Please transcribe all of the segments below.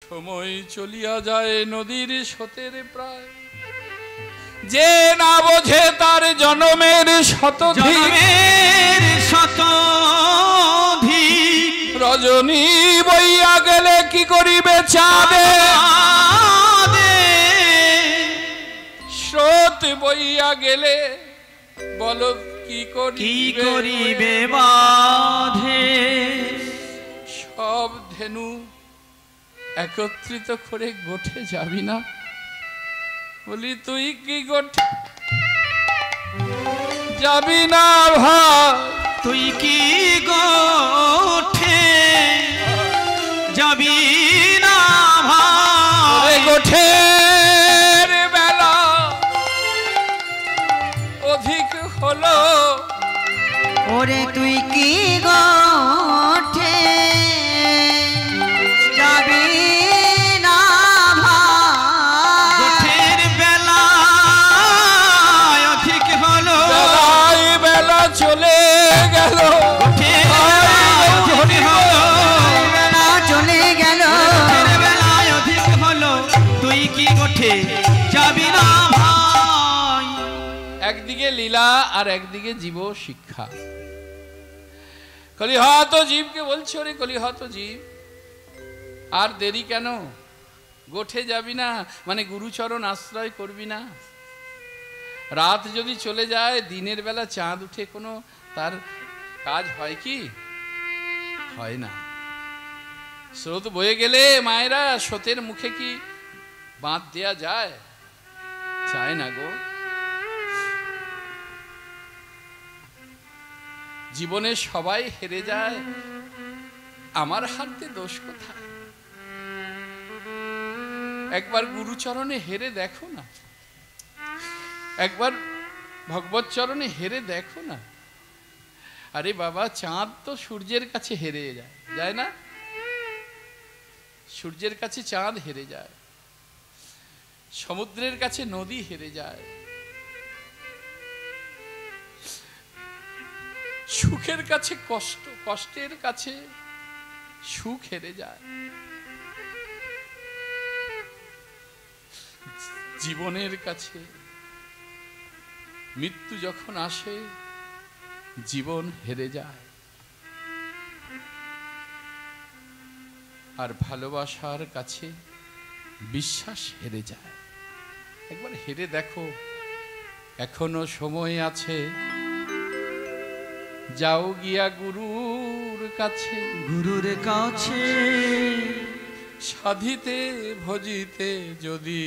সময় চলিয়া যায় নদীর স্রোতের প্রায়, যে না বোঝে তার জনমের শতধিক, রজনী বইয়া গেলে কি করিবে চাঁদে, স্রোত বইয়া গেলে বলো কি করিবে বাঁধে। সব ধেনু একত্রিত করে গোঠে যাবি না? বলি তুই কি গোঠে যাবি না ভাই? তুই কি গোঠে যাবি না ভাই? গোঠের বেলা অধিক হলো, ওরে তুই কি গোঠে যাবি না ভাই? গোঠের বেলা অধিক হলো, বেলা চলে গেল, বেলা চলে গেল, বেলা অধিক হলো, তুই কি গোঠে যাবি না ভাই? একদিকে লীলা আর একদিকে জীব শিক্ষা। কলিহত জীবকে বলছো, রে কলিহত জীব আর দেরি কেন? গোঠে যাবি না মানে গুরুচরণ আশ্রয় করবি না? রাত যদি চলে যায়, দিনের বেলা চাঁদ উঠে কোনো তার কাজ হয় কি? হয় না। স্রোত বয়ে গেলে মায়েরা স্রোতের মুখে কি বাঁধ দেয়া যায়? চায় না গো। জীবনে সবাই হেরে যায়, আমার হাতে দোষ কোথায়? একবার গুরুচরণে হেরে দেখো না, একবার ভগবত চরণে হেরে দেখো না। আরে বাবা, চাঁদ তো সূর্যের কাছে হেরে যায়, যায় না? সূর্যের কাছে চাঁদ হেরে যায়, সমুদ্রের কাছে নদী হেরে যায়, সুখের কাছে কষ্ট, কষ্টের কাছে সুখ হেরে যায়। জীবনের কাছে মৃত্যু যখন আসে, জীবন হেরে যায়। আর ভালোবাসার কাছে বিশ্বাস হেরে যায়। একবার হেরে দেখো, এখনো সময় আছে। যাও গিয়া গুরুর কাছে, গুরুর কাছে সাধিতে ভজিতে যদি,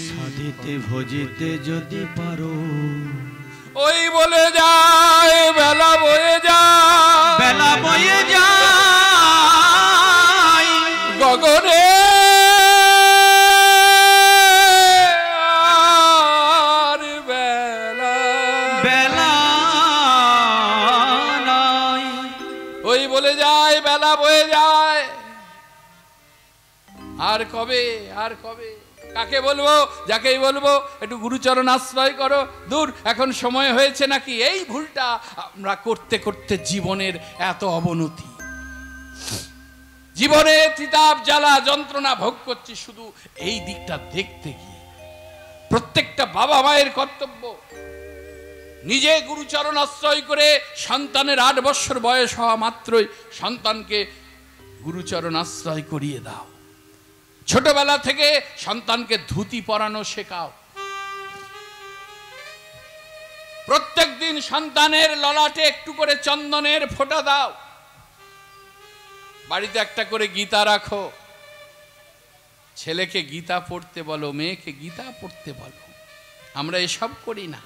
সাধিতে ভজিতে যদি পারো। ওই বলে যায় বেলা বয়ে যায়, বেলা বয়ে যায় গগনে আর বেলা, বেলা নাই। ওই বলে যায় বেলা বয়ে যায়। আর কবে, আর কবে? কাকে বলবো? যাকেই বলবো একটু গুরুচরণ আশ্রয় করো, দূর এখন সময় হয়েছে নাকি? এই ভুলটা আমরা করতে করতে জীবনের এত অবনতি, জীবনে তিতাব জ্বালা যন্ত্রণা ভোগ করছি শুধু এই দিকটা দেখতে গিয়ে। প্রত্যেকটা বাবা মায়ের কর্তব্য নিজে গুরুচরণ আশ্রয় করে সন্তানের 8 বছর বয়স হওয়া মাত্রই সন্তানকে গুরুচরণ আশ্রয় করিয়ে দাও। ছোটবেলা থেকে সন্তানকে ধুতি পরানো শেখাও। প্রত্যেক দিন সন্তানের ললাটে একটু করে চন্দনের ফোঁটা দাও। বাড়িতে একটা করে গীতা রাখো। ছেলেকে গীতা পড়তে বলো, মেয়েকে গীতা পড়তে বলো। আমরা এসব করি না।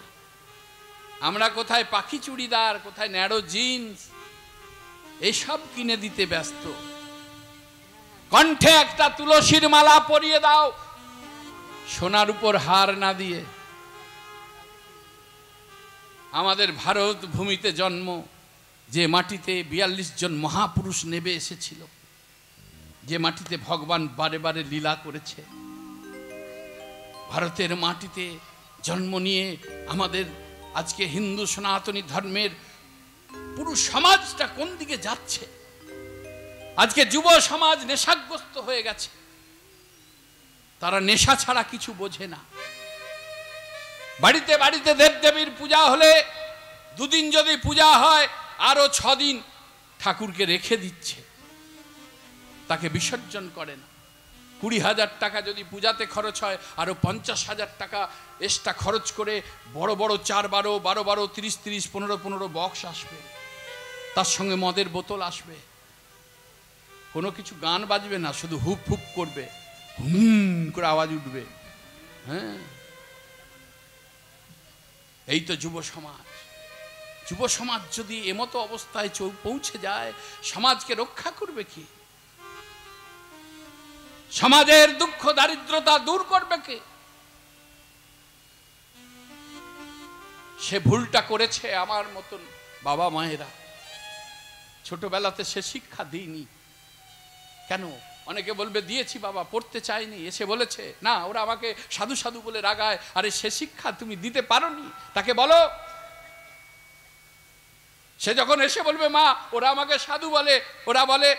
আমরা কোথায় পাখি চুড়িদার, কোথায় ন্যারো জিন্স এসব কিনে দিতে ব্যস্ত। কণ্ঠে একটা তুলসীর মালা পরিয়ে দাও, সোনার উপর হার না দিয়ে। আমাদের ভারত ভূমিতে জন্ম, যে মাটিতে 42 জন মহাপুরুষ নেমে এসেছিল, যে মাটিতে ভগবান বারে বারে লীলা করেছে, ভারতের মাটিতে জন্ম নিয়ে আমাদের আজকে হিন্দু সনাতনী ধর্মের পুরো সমাজটা কোন দিকে যাচ্ছে। আজকে যুব সমাজ নেশাগ্রস্ত হয়ে গেছে। তারা নেশা ছাড়া কিছু বোঝে না। বাড়িতে বাড়িতে দেবদেবীর পূজা হলে 2 দিন যদি পূজা হয়, আরো 6 দিন ঠাকুরকে রেখে দিচ্ছে, তাকে বিসর্জন করে না। 20,000 টাকা যদি পূজাতে খরচ হয়, আরো 50,000 টাকা এক্সট্রা খরচ করে বড় বড় 4-12, 12-12, 30-30, 15-15 বক্স আসবে, তার সঙ্গে মদের বোতল আসবে। কোনো কিছু গান বাজবে না, শুধু হুপ হুপ করবে, হুম করে আওয়াজ উঠবে। হ্যাঁ, এই তো যুব সমাজ। যুব সমাজ যদি এমতো অবস্থায় পৌঁছে যায়, সমাজকে রক্ষা করবে কি? সমাজের দুঃখ দারিদ্রতা দূর করবে কে? সে ভুলটা করেছে আমার মতন বাবা মায়েরা। ছোটবেলাতে সে শিক্ষা দিইনি। কেন? অনেকে বলবে দিয়েছি বাবা, পড়তে চাইনি। এসে বলেছে না, ওরা আমাকে সাধু সাধু বলে রাগায়। আরে সে শিক্ষা তুমি দিতে পারোনি, তাকে বলো। সে যখন এসে বলবে মা ওরা আমাকে সাধু বলে, ওরা বলে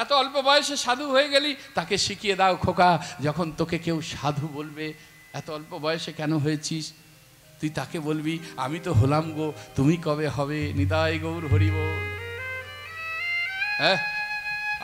এত অল্প বয়সে সাধু হয়ে গেলি, তাকে শিখিয়ে দাও খোকা, যখন তোকে কেউ সাধু বলবে, এত অল্প বয়সে কেন হয়েছিস, তুই তাকে বলবি আমি তো হলাম গো, তুমি কবে হবে? নিতাই গৌর হরি বল। হ্যাঁ,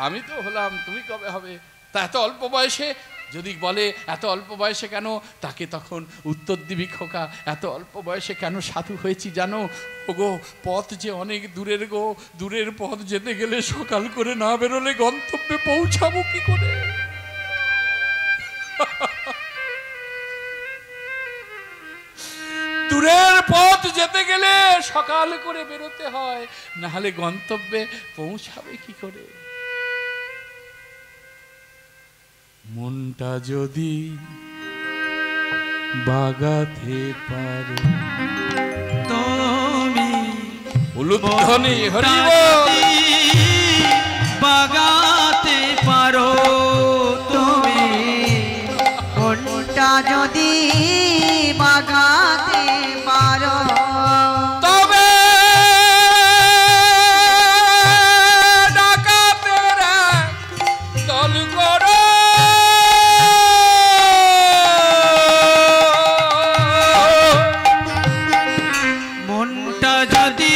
আমি তো হলাম, তুমি কবে হবে? তা এত অল্প বয়সে যদি বলে এত অল্প বয়সে কেন, তাকে তখন উত্তর দিবি খোকা এত অল্প বয়সে কেন সাধু হয়েছি জানো? ওগো পথ যে অনেক দূরের গো, দূরের পথ যেতে গেলে সকাল করে না বেরোলে গন্তব্যে পৌঁছাবো কি করে? দূরের পথ যেতে গেলে সকাল করে বেরোতে হয়, না হলে গন্তব্যে পৌঁছাবে কি করে? মনটা যদি বাগাতে পারো তুমি, উলুধ্বনি হরি বল। বাগাতে পারো তুমি, মনটা যদি বাগাতে পারো, তবে ডাকাতের দল করো। মনটা যদি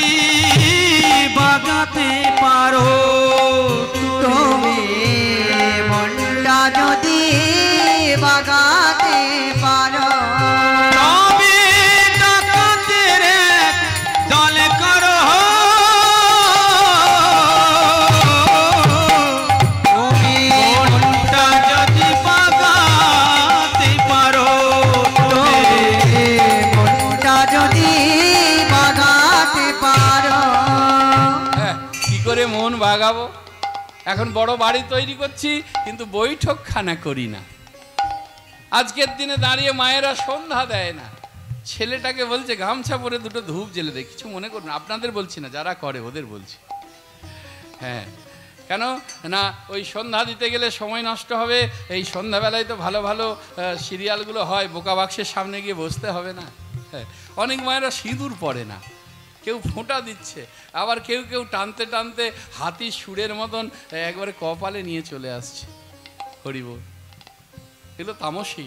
বাগাতে পারো তুমি মনটা যদি বাগাতে পারো, তবে ডাকাতের দল করো। তুমি মনটা যদি বাগাতে পারো, তুমি মনটা যদি বাগাতে পারো। কি করে মন ভাগাবো? এখন বড় বাড়ি তৈরি করছি, কিন্তু বৈঠকখানা করি না। আজকের দিনে দাঁড়িয়ে মায়েরা সন্ধ্যা দেয় না, ছেলেটাকে বলছে গামছা পরে 2টো ধূপ জ্বেলে দে। কিছু মনে করুন, আপনাদের বলছি না, যারা করে ওদের বলছি। হ্যাঁ, কেন না? ওই সন্ধ্যা দিতে গেলে সময় নষ্ট হবে। এই সন্ধ্যাবেলায় তো ভালো ভালো সিরিয়ালগুলো হয়, বোকা বাক্সের সামনে গিয়ে বসতে হবে না। হ্যাঁ, অনেক মায়েরা সিঁদুর পরে না, কেউ ফোঁটা দিচ্ছে, আবার কেউ কেউ টানতে টানতে হাতির সুরের মতন একবারে কপালে নিয়ে চলে আসছে। হরি বল। এগুলো তামসী।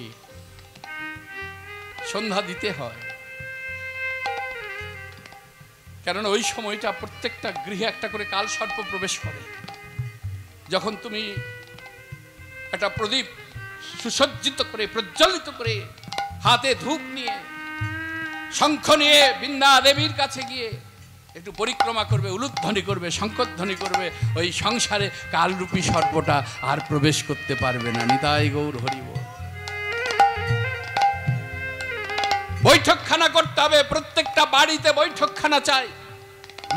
সন্ধ্যা দিতে হয়, কারণ ওই সময়টা প্রত্যেকটা গৃহে একটা করে কাল সর্প প্রবেশ করে। যখন তুমি একটা প্রদীপ সুসজ্জিত করে প্রজ্বলিত করে হাতে ধূপ নিয়ে শঙ্খ নিয়ে বৃন্দা দেবীর কাছে গিয়ে একটু পরিক্রমা করবে, উলুধ্বনি করবে, শঙ্খধ্বনি করবে, ওই সংসারে কালরূপী সর্পটা আর প্রবেশ করতে পারবে না। নিতাই গৌর হরি বল। বৈঠকখানা করতে হবে, প্রত্যেকটা বাড়িতে বৈঠকখানা চাই।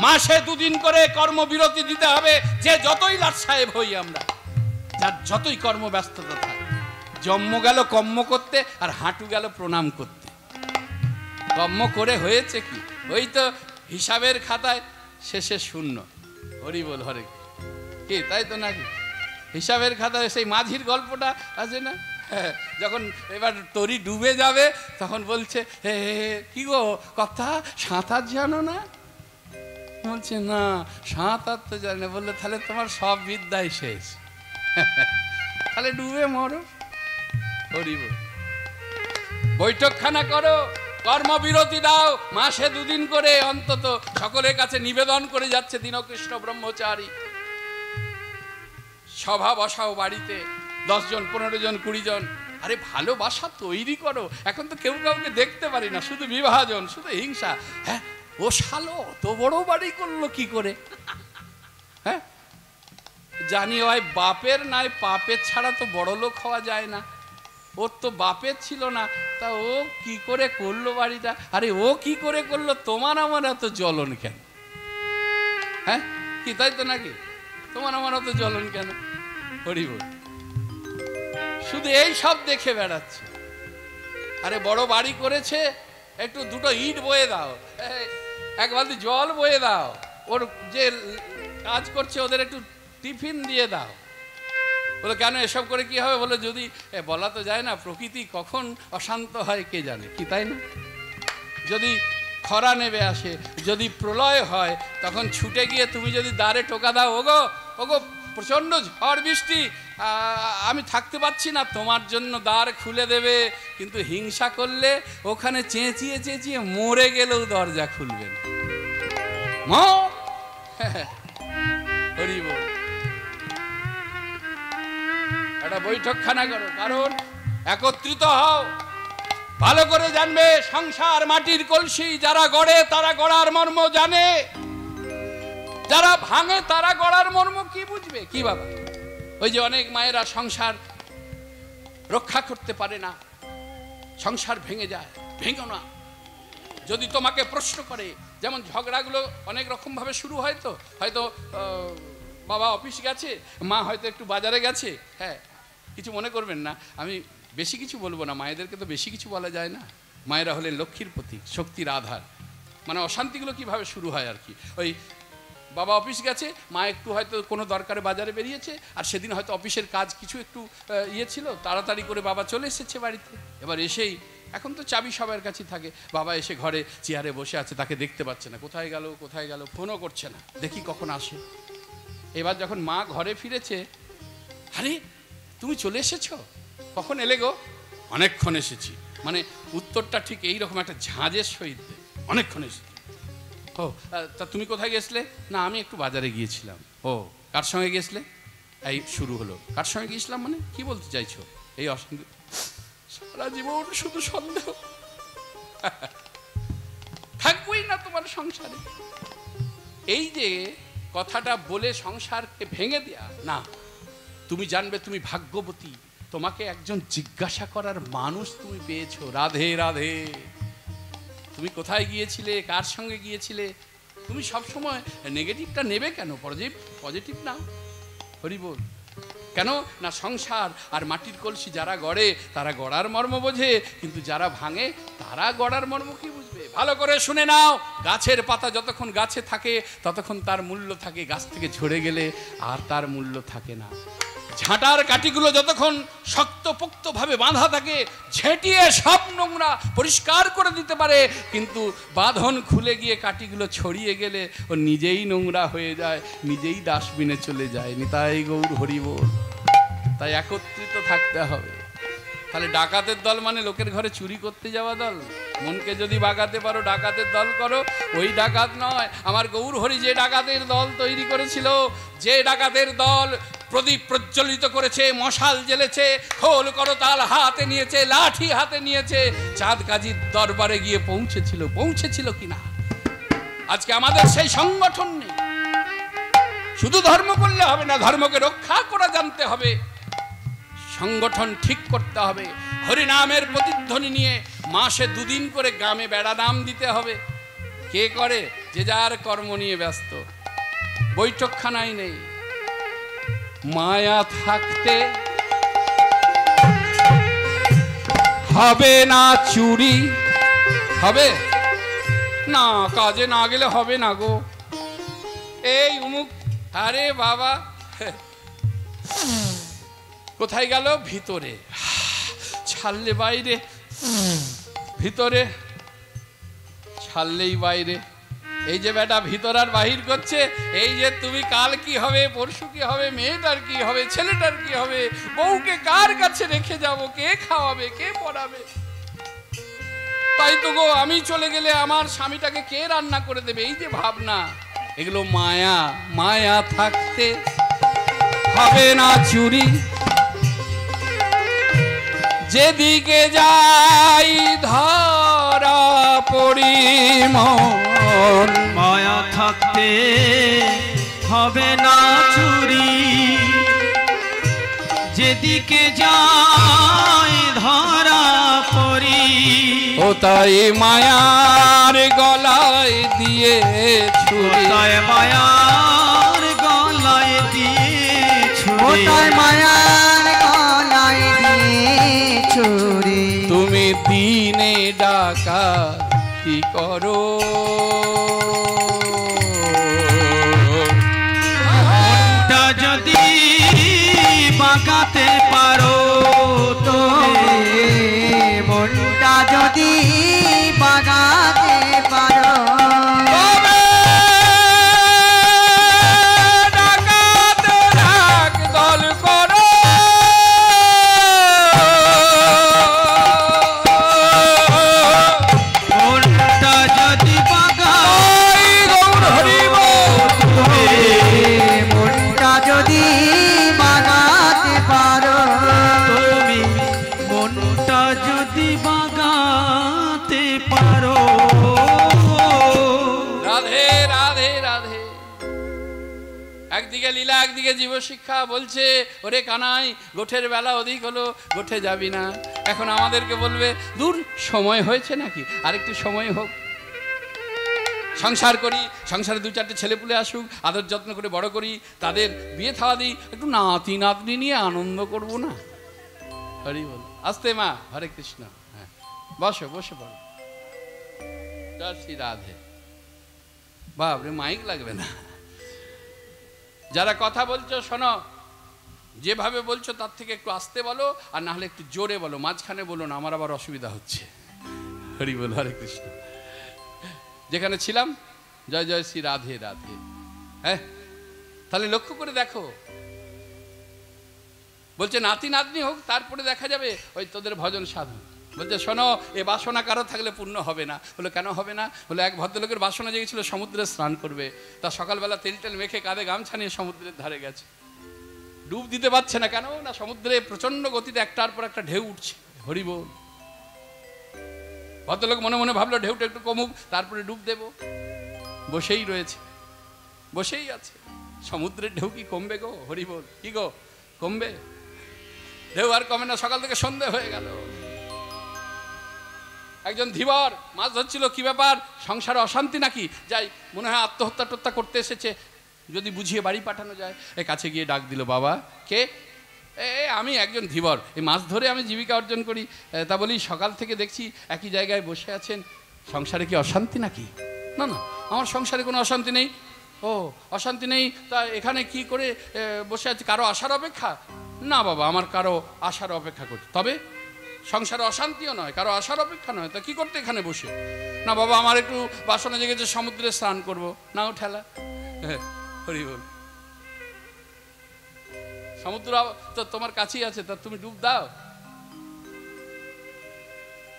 মাসে 2 দিন করে কর্মবিরতি দিতে হবে। যে যতই লাট সাহেব হই আমরা, যার যতই কর্মব্যস্ততা থাকে, জন্ম গেল কর্ম করতে আর হাঁটু গেল প্রণাম করতে। কর্ম করে হয়েছে কি? ওই তো হিসাবের খাতায় শেষে 0। হরি বল হরে কি, তাই তো নাকি? হিসাবের খাতায় সেই মাঝির গল্পটা আছে না? হ্যাঁ, যখন এবার তরি ডুবে যাবে তখন বলছে কি গো কথা, সাঁতার জানো না? বলছে না, সাঁতার তো জানি না। বললে তাহলে তোমার সব বিদ্যাই শেষ, তাহলে ডুবে মরো। হরিব বৈঠকখানা করো, কর্মবিরতি দাও, মাসে 2 দিন করে অন্তত সকলের কাছে নিবেদন করে যাচ্ছে দীনকৃষ্ণ ব্রহ্মচারী। সভা বসাও বাড়িতে, 10 জন 15 জন 20 জন। আরে ভালোবাসা তৈরি করো। এখন তো কেউ কাউকে দেখতে পারি না, শুধু বিভাজন, শুধু হিংসা। হ্যাঁ, ও শালো তো বড় বাড়ি করলো কি করে? হ্যাঁ, জানি ওই বাপের নাই পাপের ছাড়া তো বড় লোক হওয়া যায় না। ওর তো বাপের ছিল না, তা ও কি করে করলো বাড়িটা? আরে ও কি করে করলো, তোমার আমার এত জ্বলন কেন? হ্যাঁ, কি তাই তো নাকি? তোমার আমার এত জ্বলন কেন? হরিবল, শুধু এই সব দেখে বেড়াচ্ছে। আরে বড় বাড়ি করেছে, একটু 2টো ইট বয়ে দাও, 1 বালতি জল বয়ে দাও, ওর যে কাজ করছে ওদের একটু টিফিন দিয়ে দাও। বলো কেন এসব করে কি হবে? বলে যদি বলা তো যায় না, প্রকৃতি কখন অশান্ত হয় কে জানে, কি তাই না? যদি খরা নেমে আসে, যদি প্রলয় হয়, তখন ছুটে গিয়ে তুমি যদি দ্বারে টোকা দাও, ওগো ওগো প্রচণ্ড ঝড় বৃষ্টি, আমি থাকতে পারছি না, তোমার জন্য দ্বার খুলে দেবে। কিন্তু হিংসা করলে ওখানে চেঁচিয়ে চেঁচিয়ে মরে গেলেও দরজা খুলবে না। হরি বল, একটা বৈঠকখানা করো, কারণ একত্রিত হও। ভালো করে জানবে সংসার মাটির কলসি, যারা গড়ে তারা গড়ার মর্ম জানে, যারা ভাঙে তারা গড়ার মর্ম কি বুঝবে? কি বাবা, ওই যে অনেক মায়েরা সংসার রক্ষা করতে পারে না, সংসার ভেঙে যায়। ভেঙো না। যদি তোমাকে প্রশ্ন করে, যেমন ঝগড়াগুলো অনেক রকম ভাবে শুরু হয়, তো হয়তো বাবা অফিস গেছে, মা হয়তো একটু বাজারে গেছে। হ্যাঁ, কিছু মনে করবেন না, আমি বেশি কিছু বলবো না, মায়েদেরকে তো বেশি কিছু বলা যায় না। মায়েরা হলেন লক্ষ্মীর প্রতীক, শক্তির আধার। মানে অশান্তিগুলো কিভাবে শুরু হয় আর কি, ওই বাবা অফিস গেছে, মা একটু হয়তো কোনো দরকারে বাজারে বেরিয়েছে, আর সেদিন হয়তো অফিসের কাজ কিছু একটু ছিল, তাড়াতাড়ি করে বাবা চলে এসেছে বাড়িতে। এবার এসেই, এখন তো চাবি সবার কাছেই থাকে, বাবা এসে ঘরে চেয়ারে বসে আছে, তাকে দেখতে পাচ্ছে না, কোথায় গেল কোথায় গেল, ফোনও করছে না, দেখি কখন আসে। এবার যখন মা ঘরে ফিরেছে, আরে তুমি চলে এসেছো, কখন এলে গো? অনেকক্ষণ এসেছি। মানে উত্তরটা ঠিক এইরকম একটা ঝাঁঝের সহিত, অনেকক্ষণ এসেছি। ও তা তুমি কোথায় গেছলে? না আমি একটু বাজারে গিয়েছিলাম। ও কার সঙ্গে গেছলে? এই শুরু হলো, কার সঙ্গে গিয়েছিলাম মানে কি বলতে চাইছো? এই অসন্দেহ, সারা জীবন শুধু সন্দেহ থাকবোই না তোমার সংসারে। এই যে কথাটা বলে সংসারকে ভেঙে দেয়া না, তুমি জানবে তুমি ভাগ্যবতী, তোমাকে একজন জিজ্ঞাসা করার মানুষ তুমি পেয়েছো। রাধে রাধে। তুমি কোথায় গিয়েছিলে, কার সঙ্গে গিয়েছিলে? তুমি সবসময় নেগেটিভটা নেবে কেন? পজিটিভ না। হরি বল। কেন না, সংসার আর মাটির কলসি যারা গড়ে তারা গড়ার মর্ম বোঝে, কিন্তু যারা ভাঙে তারা গড়ার মর্ম কি বুঝবে? ভালো করে শুনে নাও, গাছের পাতা যতক্ষণ গাছে থাকে ততক্ষণ তার মূল্য থাকে, গাছ থেকে ঝরে গেলে আর তার মূল্য থাকে না। ঝাঁটার কাঠিগুলো যতক্ষণ শক্তপোক্তভাবে বাঁধা থাকে, ঝেঁটিয়ে সব নোংরা পরিষ্কার করে দিতে পারে, কিন্তু বাঁধন খুলে গিয়ে কাঠিগুলো ছড়িয়ে গেলে ও নিজেই নোংরা হয়ে যায়, নিজেই ডাস্টবিনে চলে যায়। নিতাই গৌর হরি বল। তাই একত্রিত থাকতে হবে। তাহলে ডাকাতের দল মানে লোকের ঘরে চুরি করতে যাওয়া দল? মনকে যদি বাগাতে পারো ডাকাতের দল করো, ওই ডাকাত নয়। আমার গৌর হরি যে ডাকাতের দল তৈরি করেছিল, যে ডাকাতের দল প্রদীপ প্রজ্বলিত করেছে, মশাল জ্বেলেছে, খোল করতাল হাতে নিয়েছে, লাঠি হাতে নিয়েছে, চাঁদ কাজীর দরবারে গিয়ে পৌঁছেছিল কিনা? আজকে আমাদের সেই সংগঠন নেই। শুধু ধর্ম করলে হবে না, ধর্মকে রক্ষা করা জানতে হবে, সংগঠন ঠিক করতে হবে। হরিনামের প্রতিধ্বনি নিয়ে মাসে 2 দিন করে গ্রামে বেড়ানাম দিতে হবে। কে করে? যে যার কর্ম নিয়ে ব্যস্ত, বৈঠকখানায় নেই। মায়া থাকতে হবে না চুরি, হবে না, কাজে না গেলে হবে না গো। এই উমুক, আরে বাবা কোথায় গেল? ভিতরে, ছাড়লে বাইরে, ভিতরে ছাড়লেই বাইরে। এই যে বেটা ভিতর আর বাহির করছে, এই যে তুমি কাল কি হবে, পরশু কি হবে, মেয়েটার কি হবে, ছেলেটার কি হবে, বউকে কার কাছে রেখে যাব, কে খাওয়াবে, কে পড়াবে। তাই তো গো, আমি চলে গেলে আমার স্বামীটাকে কে রান্না করে দেবে, এই যে ভাবনা, এগুলো মায়া। মায়া থাকতে হবে না চুরি, যেদিকে যাই ধরা পড়ি মন। মায়া থাকতে হবে না চুরি, যেদিকে যাই ধরা পড়ি। ও তাই মায়ার গলায় দিয়ে ছুরি, তাই মায়ার গলায় দিয়ে ও ছুরি। তাই মায়ার গলায় দিয়ে ছুরি। তুমি দিনে ডাকাতি করো, মনটা যদি বাঁকাতে পারো, তুমি মনটা যদি বাগাতে পারো, তবে ডাকাত দল করো। মনটা যদি বাঁকা গৌর হরিব, মনটা যদি বাগাতে পারো, তুমি মনটা যদি বাগাতে পারো। রাধে রাধে রাধে। একদিকে লীলা, একদিকে জীবশিক্ষা। বলছে ওরে কানাই, গোঠের বেলা অধিক হলো, গোঠে যাবি না। এখন আমাদেরকে বলবে দূর, সময় হয়েছে নাকি, আরেকটু সময় হোক, সংসার করি, সংসারে দু চারটে ছেলেপুলে আসুক, আদর যত্ন করে বড় করি, তাদের বিয়ে থাওয়া দিই, একটু নাতি নাতনি নিয়ে আনন্দ করব না। হরি বল। আসতে মা, হরে কৃষ্ণ। হ্যাঁ, বসো, বসে পড়ো। জয় শ্রী রাধে। বাপরে, মাইক লাগবে না। যারা কথা বলছো শোনো, যেভাবে বলছো তার থেকে একটু আস্তে বলো, আর না হলে একটু জোরে বলো, মাঝখানে বলো না, আমার আবার অসুবিধা হচ্ছে। হরি বল, হরে কৃষ্ণ। যেখানে ছিলাম, জয় জয় শ্রী রাধে রাধে। হ্যাঁ, তাহলে লক্ষ্য করে দেখো, বলছে নাতি নাতনি হোক, তারপরে দেখা যাবে ওই তোদের ভজন সাধন। বলছে শোনো, এ বাসনা কারো থাকলে পূর্ণ হবে না। বলে কেন হবে না? বলে এক ভদ্রলোকের বাসনা জেগেছিল সমুদ্রে স্নান করবে, তা সকালবেলা তেল টেল মেখে কাঁধে গামছা নিয়ে সমুদ্রের ধারে গেছে, ডুব দিতে পারছে না। কেন না, সমুদ্রে প্রচন্ড গতিতে একটার পর একটা ঢেউ উঠছে। হরি বল। ভদ্রলোক মনে মনে ভাবলো ঢেউটা একটু কমুক, তারপরে ডুব দেব। বসেই রয়েছে, বসেই আছে। সমুদ্রের ঢেউ কি কমবে গো? হরি বল। কি গো, কমবে? ঢেউ আর কমে না। সকাল থেকে সন্ধে হয়ে গেল। একজন ধীবর মাছ ধরছিল। কি ব্যাপার, সংসারে অশান্তি নাকি? যাই, মনে হয় আত্মহত্যা করতে এসেছে, যদি বুঝিয়ে বাড়ি পাঠানো যায়। এ কাছে গিয়ে ডাক দিল, বাবা কে? আমি একজন ধীবর, এই মাছ ধরে আমি জীবিকা অর্জন করি। তা বলি, সকাল থেকে দেখছি একই জায়গায় বসে আছেন, সংসারে কি অশান্তি নাকি? না না, আমার সংসারে কোনো অশান্তি নেই। ও, অশান্তি নেই, তা এখানে কি করে বসে আছে? কারো আসার অপেক্ষা? না বাবা, আমার কারো আসার অপেক্ষা করছি। তবে সংসারে অশান্তিও নয়, কারো আসার অপেক্ষা নয়, তা কি করতে এখানে বসে? না বাবা, আমার একটু বাসনা জেগেছে, সমুদ্রে স্নান করবো। নাও ঠেলা। হরি বল। সমুদ্র তো তোমার কাছেই আছে, তা তুমি ডুব দাও।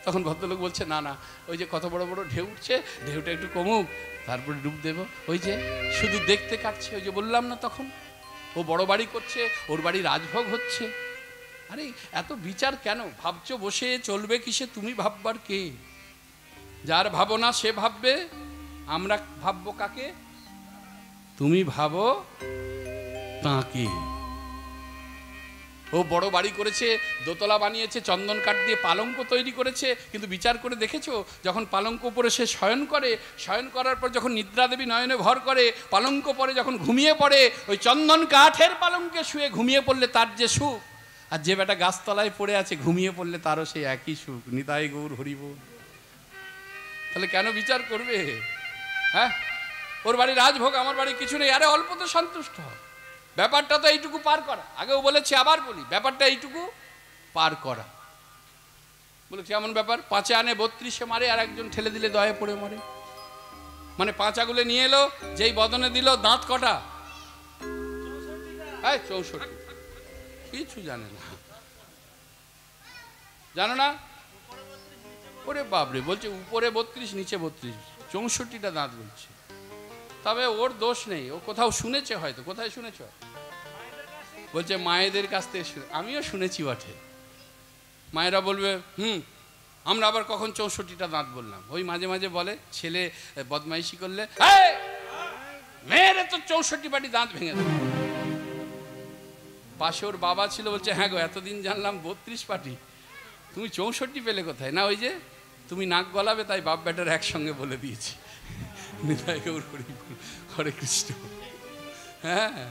তখন ভদ্রলোক বলছে, না না, ওই যে কত বড় বড় ঢেউ উঠছে, ঢেউটা একটু কমুক, তারপরে ডুব দেবো। ওই যে শুধু দেখতে কাটছে, ওই যে বললাম না তখন, ও বড় বাড়ি করছে, ওর বাড়ি রাজভোগ হচ্ছে। আরে এত বিচার কেন? ভাবছো বসে, চলবে কিসে? তুমি ভাববার কে? যার ভাবনা সে ভাববে। আমরা ভাববো কাকে? তুমি ভাবো তাকে। ও বড় বাড়ি করেছে, দোতলা বানিয়েছে, চন্দন কাঠ দিয়ে পালঙ্ক তৈরি করেছে, কিন্তু বিচার করে দেখেছো, যখন পালঙ্ক উপরে সে শয়ন করে, শয়ন করার পর যখন নিদ্রা দেবী নয়নে ভর করে, পালঙ্ক পরে যখন ঘুমিয়ে পড়ে, ওই চন্দন কাঠের পালঙ্কে শুয়ে ঘুমিয়ে পড়লে তার যে সুখ, আর যে বেটা গাছতলায় পড়ে আছে ঘুমিয়ে পড়লে তারও সেই একই সুখ। নিতাই গৌর হরি বল। তাহলে কেন বিচার করবে? হ্যাঁ, ওর বাড়ি রাজভোগ, আমার বাড়ি কিছু নেই। আরে অল্প তো সন্তুষ্ট হ। ব্যাপারটা তো এইটুকু পার করা। আগেও বলেছি, আবার বলি, ব্যাপারটা এইটুকু পার করা। বলে কেমন ব্যাপার? 5 আনে 32 মারে, আর একজন ঠেলে দিলে দয়ে পড়ে মরে। মানে 5 আঙুলে নিয়ে এলো, যেই বদনে দিল, দাঁত কটা? 64। কিছু জানে না, জানো না? ওরে বাপরে, বলছে উপরে 32 নিচে 32, 64টা দাঁত বলছে। তবে ওর দোষ নেই, ও কোথাও শুনেছে হয়তো। কোথায় শুনেছ? বলছে মায়েদের কাছ থেকে। আমিও শুনেছি বটে, মায়েরা বলবে আমরা আবার কখন 64টা দাঁত বললাম। ওই মাঝে মাঝে বলে ছেলে বদমাইশি করলে, মেয়েরে তো 64 পাটি দাঁত ভেঙে দেবে। পাশে ওর বাবা ছিল, বলছে হ্যাঁ গো, এতদিন জানলাম 32 পাটি, তুমি 64 পেলে কোথায়? না ওই যে তুমি নাক গলাবে, তাই বাপ বেটার একসঙ্গে বলে দিয়েছি। হরে কৃষ্ণ। হ্যাঁ,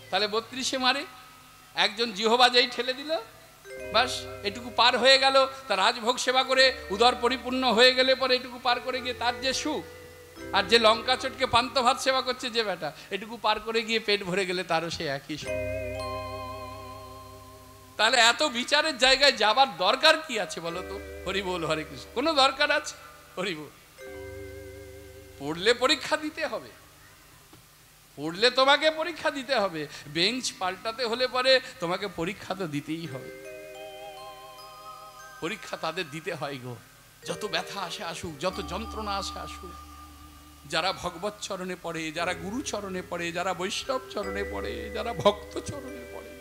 তাহলে 32-এ মারে। একজন জিহবা যেই ঠেলে দিল, বাস এটুকু পার হয়ে গেল। তার রাজভোগ সেবা করে উদর পরিপূর্ণ হয়ে গেলে পরে এটুকু পার করে গিয়ে তার যে সুখ, আর যে লঙ্কা চটকে পান্ত ভাত সেবা করছে যে বেটা, এটুকু পার করে গিয়ে পেট ভরে গেলে তারও সে একই সুখ। তাহলে এত বিচারের জায়গায় যাবার দরকার কি আছে বলো তো? হরি বল, হরে কৃষ্ণ। কোনো দরকার আছে? হরি বল। পড়লে পরীক্ষা দিতে হবে, পড়লে তোমাকে পরীক্ষা দিতে হবে। বেঞ্চ পাল্টাতে হলে পরে তোমাকে পরীক্ষা তো দিতেই হবে। পরীক্ষা তাদের দিতে হয় গো, যত ব্যথা আসে আসুক, যত যন্ত্রণা আসে আসুক। যারা ভগবত চরণে পড়ে, যারা গুরু চরণে পড়ে, যারা বৈষ্ণব চরণে পড়ে, যারা ভক্ত চরণে পড়ে,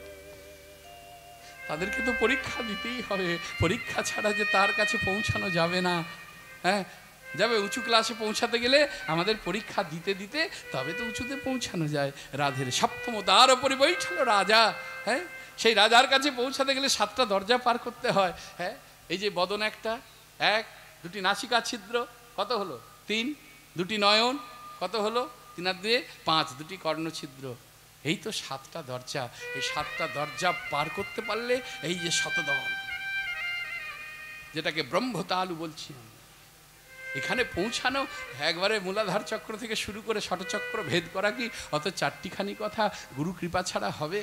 তাদেরকে তো পরীক্ষা দিতেই হবে। পরীক্ষা ছাড়া যে তার কাছে পৌঁছানো যাবে না। হ্যাঁ, যাবে উঁচু ক্লাসে পৌঁছাতে গেলে আমাদের পরীক্ষা দিতে দিতে তবে তো উঁচুতে পৌঁছানো যায়। রাধের 7ম দ্বার ওপরে বৈঠল রাজা। হ্যাঁ, সেই রাজার কাছে পৌঁছাতে গেলে 7টা দরজা পার করতে হয়। হ্যাঁ, এই যে বদন একটা, 1, 2টি নাসিকা ছিদ্র, কত হলো? 3, 2টি নয়ন, কত হলো? 3 আর 2 5, 2টি কর্ণছিদ্র। এই তো 7টা দরজা। এই 7টা দরজা পার করতে পারলে এই যে শতদল, যেটাকে ব্রহ্মতালু বলছি, এখানে পৌঁছানো একবারে মূলাধার চক্র থেকে শুরু করে ষটচক্র ভেদ করা কি অত 4টিখানি কথা গুরু কৃপা ছাড়া হবে?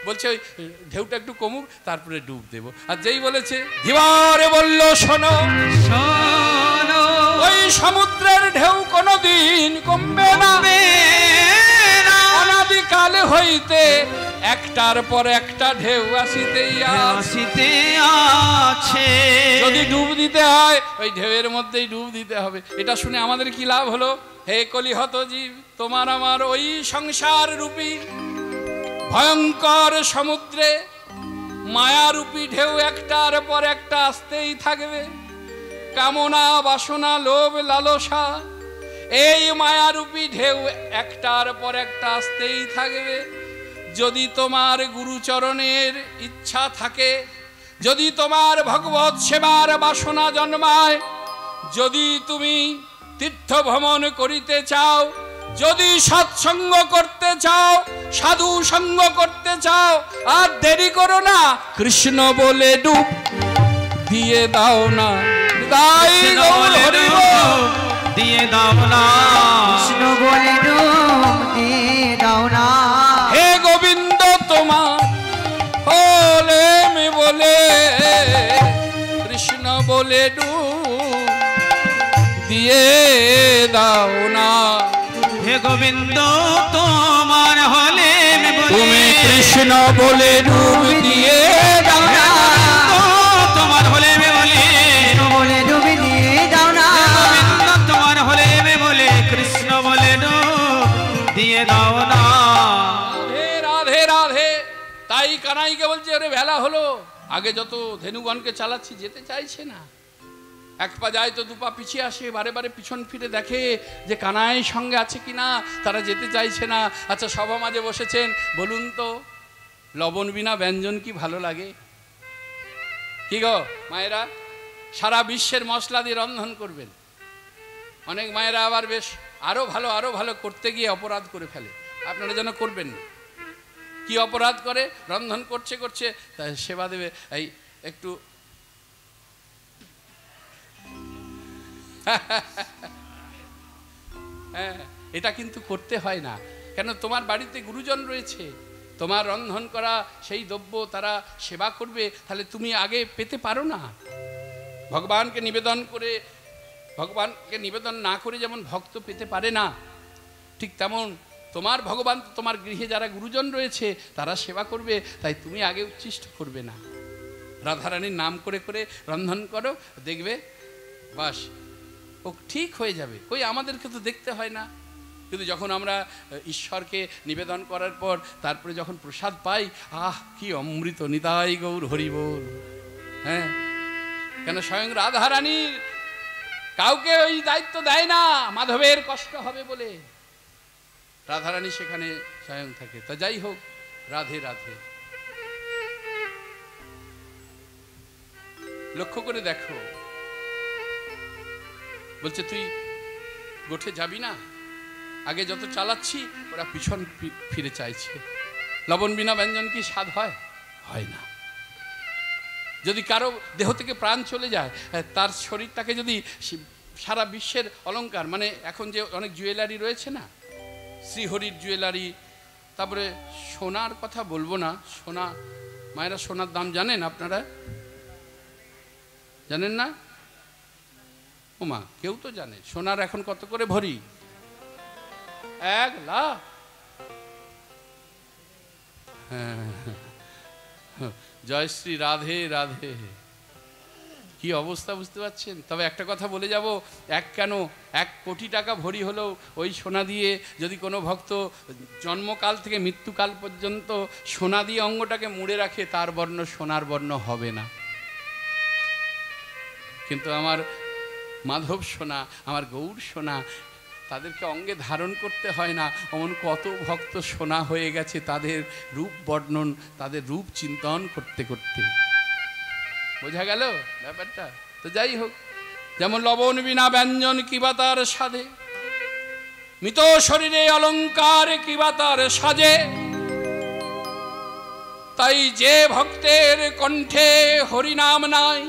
বলছে ওই ঢেউটা একটু কমুক, তারপরে ডুব দেব। আর যেই বলেছে ধীবারে বলল শোনো, ওই সমুদ্রের ঢেউ কোনদিন কমবে না, অনাদিকাল হইতে একটার পর একটা ঢেউ আসিতেই আছে। যদি ডুব দিতে হয় ওই ঢেউয়ের মধ্যেই ডুব দিতে হবে। এটা শুনে আমাদের কি লাভ হলো? হে কলিহত জীব, তোমার আমার ওই সংসার রূপী ভয়ঙ্কর সমুদ্রে মায়ারূপী ঢেউ একটার পর একটা আসতেই থাকবে। কামনা, বাসনা, লোভ, লালসা, এই মায়ারূপী ঢেউ একটার পর একটা আসতেই থাকবে। যদি তোমার গুরুচরণের ইচ্ছা থাকে, যদি তোমার ভগবত সেবার বাসনা জন্মায়, যদি তুমি তীর্থ ভ্রমণ করিতে চাও, যদি সৎসঙ্গ করতে চাও, সাধু সঙ্গ করতে চাও, আর দেরি করো না, কৃষ্ণ বলে ডুব দিয়ে দাও না। দিয়ে দাও না, কৃষ্ণ বলে ডুব দিয়ে দাও না। হে গোবিন্দ তোমার হলে মে বলে, কৃষ্ণ বলে ডুব দিয়ে দাও না। হে গোবিন্দ তোমার হলে তুমি কৃষ্ণ বলে ডুব দিয়ে দাও না। তোমার হলে বলে বলে ডুব দিয়ে দাও না। গোবিন্দ তোমার হলে বলে কৃষ্ণ বলে ডুব দিয়ে দাও না। রাধে রাধে। তাই কানাইকে বলছে, ওরে বেলা হলো, আগে যত ধেনুগণকে চালাচ্ছি যেতে চাইছে না। 1 পা যায় তো 2 পা পিছিয়ে আসে, বারে বারে পিছন ফিরে দেখে যে কানাই সঙ্গে আছে কিনা, তারা যেতে চাইছে না। আচ্ছা, সভা মাঝে বসেছেন, বলুন তো লবণ বিনা ব্যঞ্জন কি ভালো লাগে? কি গো মায়েরা, সারা বিশ্বের মশলা দিয়ে রন্ধন করবেন। অনেক মায়েরা আবার বেশ আরো ভালো করতে গিয়ে অপরাধ করে ফেলে। আপনারা যেন করবেন না। কি অপরাধ করে? রন্ধন করছে সেবা দেবে, এই একটু হ্যাঁ, এটা কিন্তু করতে হয় না। কেন? তোমার বাড়িতে গুরুজন রয়েছে, তোমার রন্ধন করা সেই দ্রব্য তারা সেবা করবে, তাহলে তুমি আগে পেতে পারো না? ভগবানকে নিবেদন করে ভগবানকে নিবেদন না করে যেমন ভক্ত পেতে পারে না, ঠিক তেমন তোমার ভগবান তোমার গৃহে যারা গুরুজন রয়েছে তারা সেবা করবে, তাই তুমি আগে উচ্ছিষ্ট করবে না। রাধারানীর নাম করে করে রন্ধন করো, দেখবে বাস ও ঠিক হয়ে যাবে। কই আমাদেরকে তো দেখতে হয় না, কিন্তু যখন আমরা ঈশ্বরকে নিবেদন করার পর তারপরে যখন প্রসাদ পাই, আহ কি অমৃত, নিতাই গৌর হরি বল। হ্যাঁ, কেন স্বয়ং রাধারানীর কাউকে ওই দায়িত্ব দেয় না, মাধবের কষ্ট হবে বলে রাধারানী সেখানে স্বয়ং থাকে। তা যাই হোক, রাধে রাধে। লক্ষ্য করে দেখো, বলছে তুই গোঠে যাবি না, আগে যত চালাচ্ছি ওরা পিছন ফিরে চাইছে। লবণ বিনা ব্যঞ্জন কি স্বাদ হয়? হয় না। যদি কারো দেহ থেকে প্রাণ চলে যায়, তার শরীরটাকে যদি সারা বিশ্বের অলংকার, মানে এখন যে অনেক জুয়েলারি রয়েছে না, শ্রীহরির জুয়েলারি, তারপরে সোনার কথা বলবো না, সোনা মায়েরা সোনার দাম জানেন আপনারা? জানেন না? ওমা, কেউ তো জানে সোনার এখন কত করে ভরি? 1 লাখ। জয় শ্রী রাধে রাধে। কি অবস্থা বুঝতে পারছেন? তবে একটা কথা বলে যাব, 1 কোটি টাকা ভরি হলেও ওই সোনা দিয়ে যদি কোনো ভক্ত জন্মকাল থেকে মৃত্যুকাল পর্যন্ত সোনা দিয়ে অঙ্গটাকে মুড়ে রাখে, তার বর্ণ সোনার বর্ণ হবে না। কিন্তু আমার মাধব সোনা, আমার গৌর সোনা, তাদেরকে অঙ্গে ধারণ করতে হয় না। এমন কত ভক্ত সোনা হয়ে গেছে তাদের রূপ বর্ণন, তাদের রূপ চিন্তন করতে করতে। বোঝা গেল ব্যাপারটা? তো যাই হোক, যেমন লবণ বিনা ব্যঞ্জন কিবা তার সাধে, মৃত শরীরে অলঙ্কার কিবা তার সাজে, তাই যে ভক্তের কণ্ঠে হরিনাম নাই,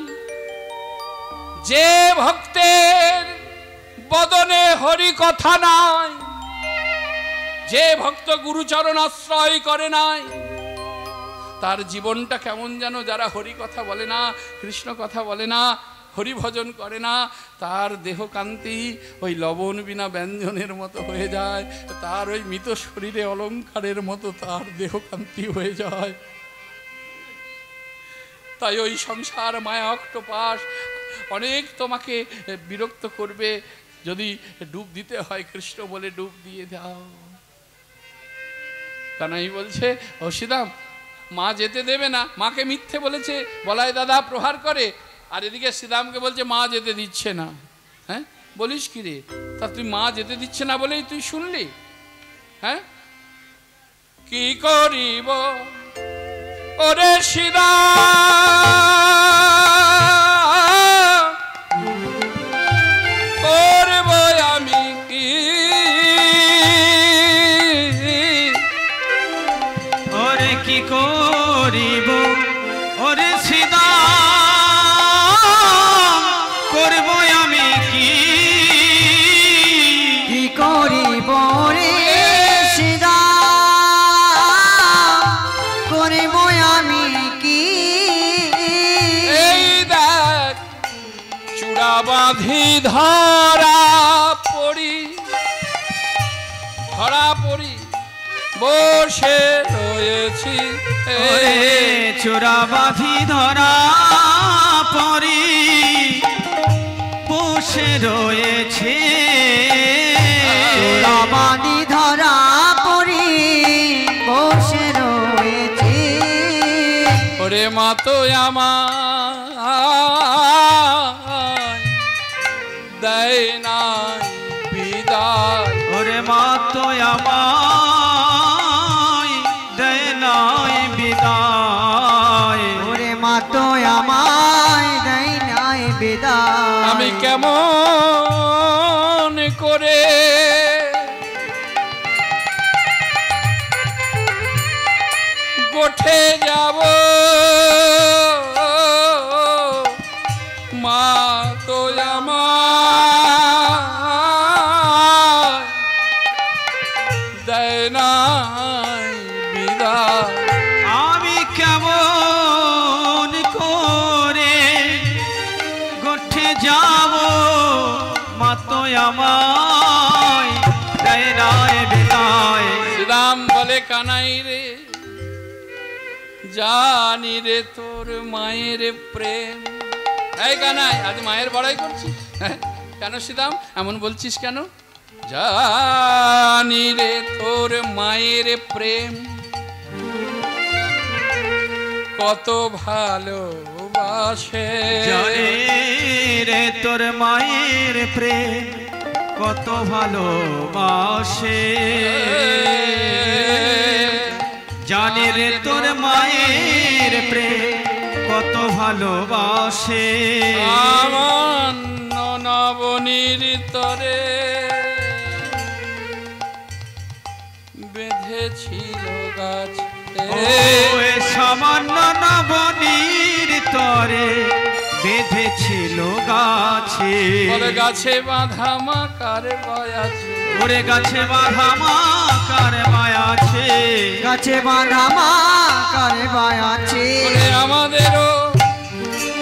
যে ভক্তের বদনে হরি কথা নাই, যে ভক্ত গুরুচরণ আশ্রয় করে নাই, তার জীবনটা কেমন যেন। যারা হরি কথা বলে না, কৃষ্ণ কথা বলে না, হরি ভজন করে না, তার দেহকান্তি ওই লবণ বিনা ব্যঞ্জনের মতো হয়ে যায়, তার ওই মৃত শরীরে অলঙ্কারের মতো তার দেহকান্তি হয়ে যায়। তাই ওই সংসার মায়া অক্টোপাস অনেক তোমাকে বিরক্ত করবে। যদি ডুব দিতে হয়, কৃষ্ণ বলে ডুব দিয়ে দাও। কানাই বলছে, ও শ্রীদাম, মা যেতে দেবে না, মাকে মিথ্যে বলেছে, বলাই দাদা প্রহার করে, আর এদিকে শ্রীদামকে বলছে মা যেতে দিচ্ছে না। হ্যাঁ, বলিস কি রে? তা তুই মা যেতে দিচ্ছে না বলেই তুই শুনলি? হ্যাঁ, কি করিব ওরে শ্রীদাম, করব আমি কি? ওরে কি করিব ওরে শ্রীদাম, করব আমি কি? কি করিব রে শ্রীদাম, করিব আমি কি? এই দেখ চূড়া বাঁধি ধরা পড়ি, ধরা পড়ি বসে রয়েছি। ওরে চূড়া বাঁধি ধরা পড়ি বসে রয়েছে, চূড়া বাঁধি ধরা পড়ি বসে রয়েছি। ওরে মা তো আমার দেয় নাই বিদায়, ওরে মা তো আমায় দেয় নাই বিদায়, ওরে মা তো আমায় দেয় নাই বিদায়। আমি কেমন করে গোঠে যাব, মা তো আমায় দেয় নাই বিদায়। আমি কেমন করে গোঠে যাব, আমায় দেয় না বিদায়। শ্রীরাম বলে কানাই রে জানি রে তোর মায়ের প্রেম। এই কানাই আজ মায়ের বড়াই করছিস কেন শ্রীরাম, এমন বলছিস কেন? জানি রে তোর মায়ের প্রেম কত ভালোবাসে। জানি রে তোর মায়ের প্রেম কত ভালোবাসে। জানি রে তোর মায়ের প্রেম কত ভালোবাসে। সামান্য নবনীর তরে বেঁধেছিল গাছ। সামান্য নবনীর তরে বেঁধেছিল গাছে। বলে গাছে বাঁধা মা কার বয়াছে। ওরে গাছে বাঁধা মা কার বয়াছে। গাছে বাঁধা মা কারে বায়াছে। বলে আমাদেরও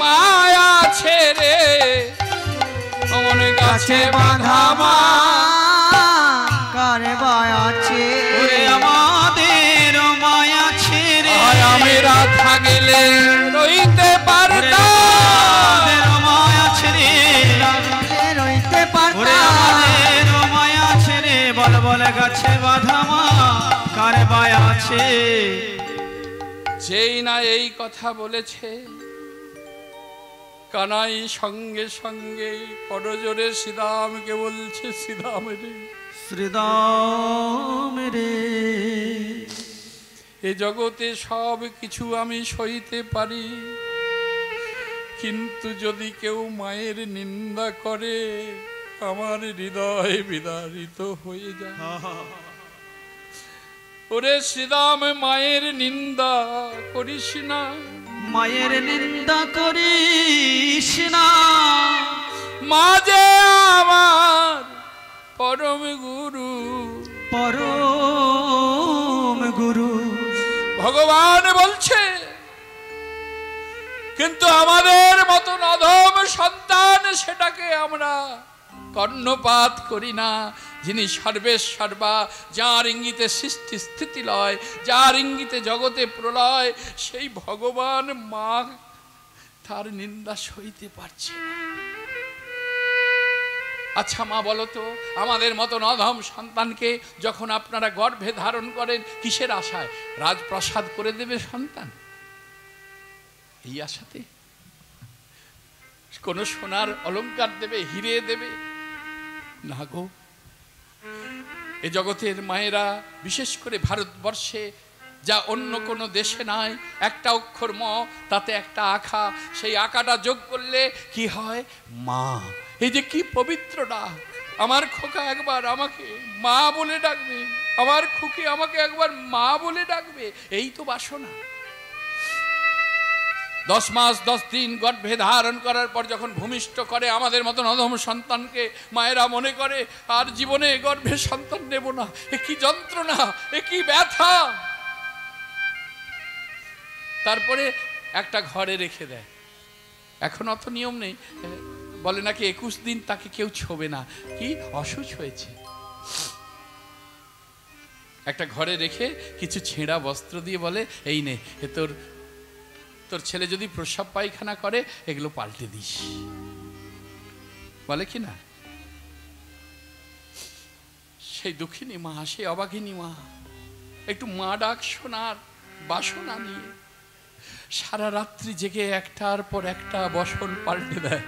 মায়া ছেড়ে অমন গাছে বাঁধা মা কারে বায়াছে। ওরে আমাদের মায়া ছেড়ে আমেরা থাকলে রইতে পারতাম। মায়া ছেড়ে রইতে ওরে পারতাম। আমাদের মায়া ছেড়ে বল বল গাছে বাঁধা মা কার বায়াছে। যেই না এই কথা বলেছে কানাই সঙ্গে সঙ্গে করজোরে শ্রীরামকে বলছে, শ্রীরাম রে শ্রীরাম রে এ জগতে সব কিছু আমি সইতে পারি, কিন্তু যদি কেউ মায়ের নিন্দা করে আমার হৃদয় বিদারিত হয়ে যায়। ওরে শ্রীরাম মায়ের নিন্দা করিস না। মায়ের নিন্দা করিস না। মা যে আমার পরম গুরু। পরম গুরু ভগবান বলছে, কিন্তু আমাদের মতন অধম সন্তান সেটাকে আমরা কর্ণপাত করি না। যিনি সর্বেশ্বর্বা, যার ইঙ্গিতে সৃষ্টি স্থিতি লয়, যার ইঙ্গিতে জগতে প্রলয়, সেই ভগবান মা তার নিন্দা সইতে পারছে না। আচ্ছা মা বলো তো, আমাদের মতন অধম সন্তানকে যখন আপনারা গর্ভে ধারণ করেন কিসের আশায়? রাজপ্রাসাদ করে দেবে সন্তান, এই আশাতে? কোন সোনার অলংকার দেবে, হিরে দেবে? না গো। এ জগতের মায়েরা, বিশেষ করে ভারতবর্ষে যা অন্য কোনো দেশে নাই, একটা অক্ষর ম, তাতে একটা আঁকা, সেই আঁকাটা যোগ করলে কি হয়? মা। এই যে কি পবিত্র ডাক! আমার খোকা একবার আমাকে মা বলে ডাকবে, আমার খুকি আমাকে একবার মা বলে ডাকবে, এই তো বাসনা। 10 মাস 10 দিন গর্ভে ধারণ করার পর যখন ভূমিষ্ঠ করে আমাদের মতন অধম সন্তানকে, মায়েরা মনে করে আর জীবনে গর্ভে সন্তান নেব না। এ কি যন্ত্রণা, এ কি ব্যথা! তারপরে একটা ঘরে রেখে দেয়। এখন অত নিয়ম নেই, বলে নাকি 21 দিন তাকে কেউ ছোবে না, কি অসুখ হয়েছে। একটা ঘরে রেখে কিছু ছেঁড়া বস্ত্র দিয়ে বলে, এই নে, এ তোর ছেলে যদি প্রস্রাব পায়খানা করে এগুলো পাল্টে দিস, বলে কি না? সেই দুঃখিনী মা, সেই অবাগিনী মা একটু মা ডাক শোনার বাসনা নিয়ে সারা রাত্রি জেগে একটার পর একটা বসন পাল্টে দেয়।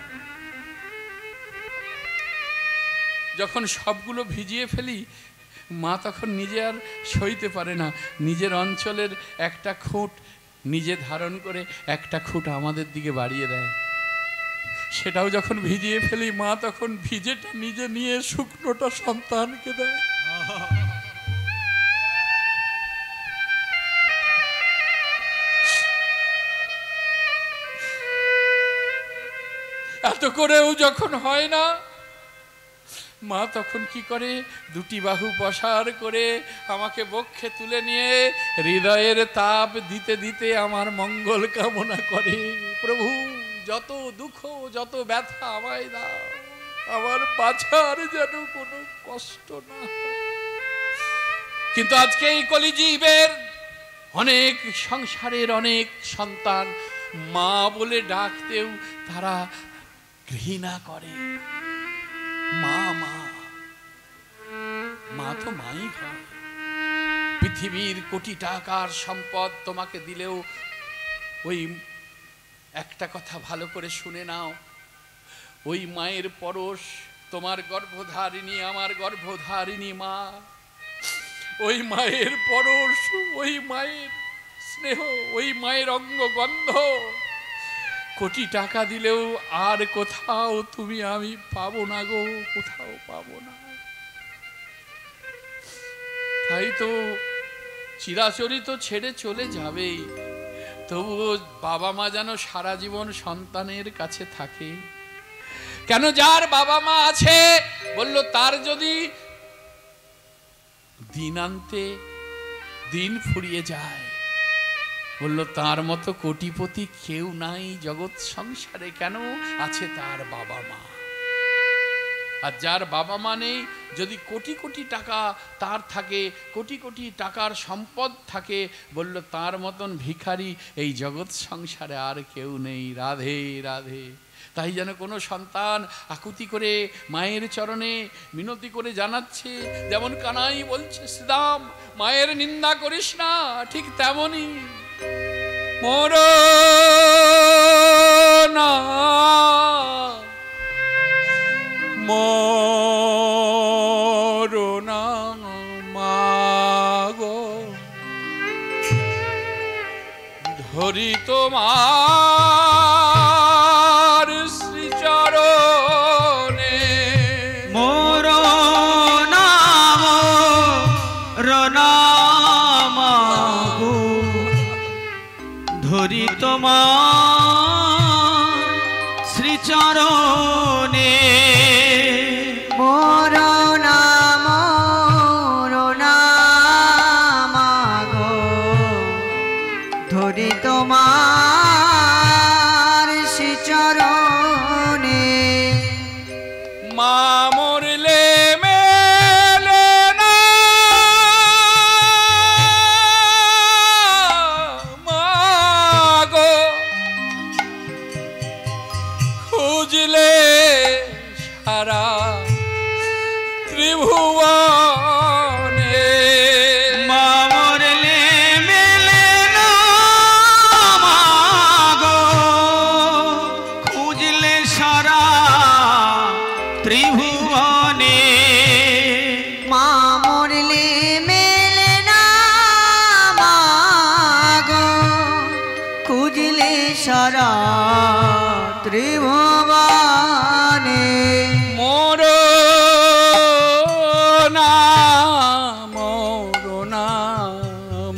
যখন সবগুলো ভিজিয়ে ফেলি, মা তখন নিজে আর সইতে পারে না, নিজের অঞ্চলের একটা খুঁট নিজে ধারণ করে একটা খুঁট আমাদের দিকে বাড়িয়ে দেয়। সেটাও যখন ভিজিয়ে ফেলি, মা তখন ভিজেটা নিজে নিয়ে শুকনোটা সন্তানকে দেয়। এত করেও যখন হয় না, মা তখন কি করে? দুটি বাহু প্রসার করে আমাকে বক্ষে তুলে নিয়ে হৃদয়ের তাপ দিতে দিতে আমার মঙ্গল কামনা করে, প্রভু যত দুঃখ যত ব্যথা আমায় দাও, আমার বাঁচার যেন কোনো কষ্ট না হয়। কিন্তু আজকে এই কলিজীবের অনেক সংসারের অনেক সন্তান মা বলে ডাকতেও তারা ঘৃণা করে। মা মা মা তো মাই হয়। পৃথিবীর কোটি টাকার সম্পদ তোমাকে দিলেও ওই একটা কথা ভালো করে শুনে নাও, ওই মায়ের পরশ, তোমার গর্ভধারিণী আমার গর্ভধারিণী মা, ওই মায়ের পরশ, ওই মায়ের স্নেহ, ওই মায়ের অঙ্গগন্ধ কোটি টাকা দিলেও আর কোথাও তুমি আমি পাবো না গো, কোথাও পাবো না। তাই তো চিরাচরিত ছেড়ে চলে যাবেই, তবুও বাবা মা যেন সারা জীবন সন্তানের কাছে থাকে। কেন? যার বাবা মা আছে বলল তার যদি দিন আনতে দিন ফুরিয়ে যায়, বলল তার মতো কোটিপতি কেউ নাই জগৎ সংসারে। কেন? আছে তার বাবা মা। আর যার বাবা মা নেই, যদি কোটি কোটি টাকা তার থাকে, কোটি কোটি টাকার সম্পদ থাকে, বলল তার মতন ভিখারি এই জগৎ সংসারে আর কেউ নেই। রাধে রাধে। তাই যেন কোনো সন্তান আকুতি করে মায়ের চরণে মিনতি করে জানাচ্ছে, যেমন কানাই বলছে শ্রীরাম মায়ের নিন্দা করিস না, ঠিক তেমনই মোর না মরনা মাগো, ধরি তোমার শ্রীচরণে। মরনা রনা মাগো, ধরি তোমার শ্রীচরণে। মরনা মরনা মাগো, ধরি তোমার শ্রীচরণে। মা মরলে মেলে না মাগো, খুঁজলে সারা ত্রিভুবনে। মা মরলে মেলে না মাগো, খুঁজলে সারা ত্রিভুবনে। মা মরলে মেলে না মাগো, খুঁজলে সারা ত্রিভুবনে। মরনা মরনা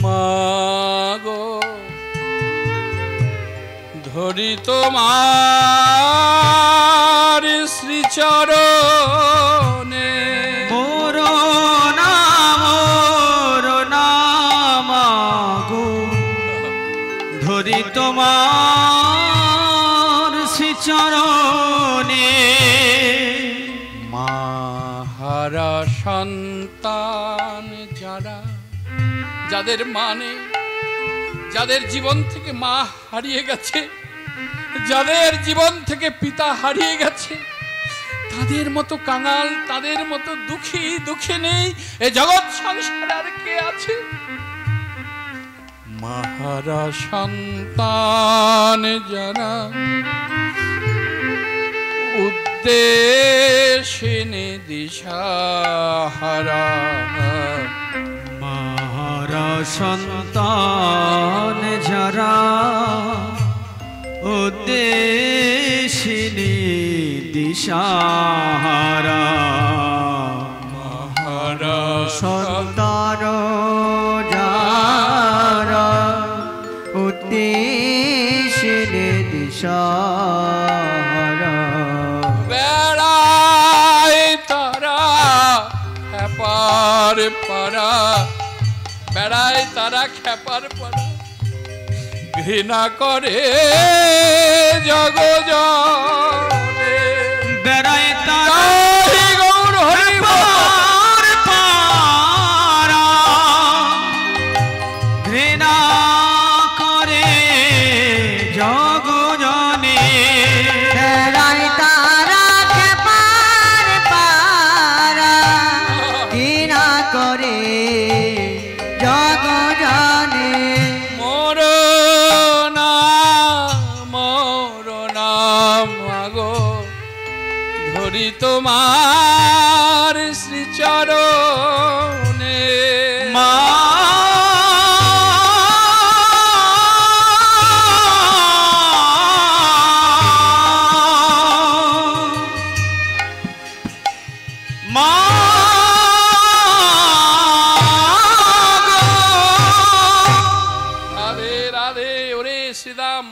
মাগো, ধরি তোমার শ্রীচরণে। মরনা মরনা মাগো, ধরি তোমার শ্রীচরণে। মাহারা সন্তান যারা, যাদের মানে, যাদের জীবন থেকে মা হারিয়ে গেছে, যাদের জীবন থেকে পিতা হারিয়ে গেছে, তাদের মতো কাঙাল, তাদের মতো দুঃখী দুঃখী নেই এ জগৎ সংসারে আর কে আছে? মাহারা সন্তান যারা, উদ্দেশিনী দিশাহারা। মাহারা সন্তান যারা, উদ্দেশিনী দিশাহারা। মাহারা সন্তান যারা, উদ্দেশিনী দিশাহারা। বেড়ায় তারা খেপার পারা, বেড়ায় তারা খেপার পারা, ঘৃণা করে জগজনে। বেড়ায় তারা তোমার শ্রীচরণে মা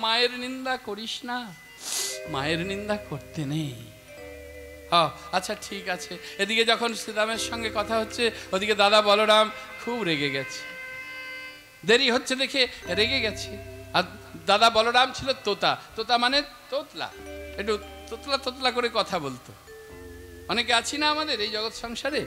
মায়ের নিন্দা করিস না, মায়ের নিন্দা করতে নেই। আচ্ছা ঠিক আছে। এদিকে যখন শ্রীরামের সঙ্গে কথা হচ্ছে, ওদিকে দাদা বলরাম খুব রেগে গেছে, দেরি হচ্ছে দেখে রেগে গেছে। আর দাদা বলরাম ছিল তোতা, তোতা মানে তোতলা, একটু তোতলা তোতলা করে কথা বলতো। অনেকে আছি না আমাদের এই জগৎ সংসারে,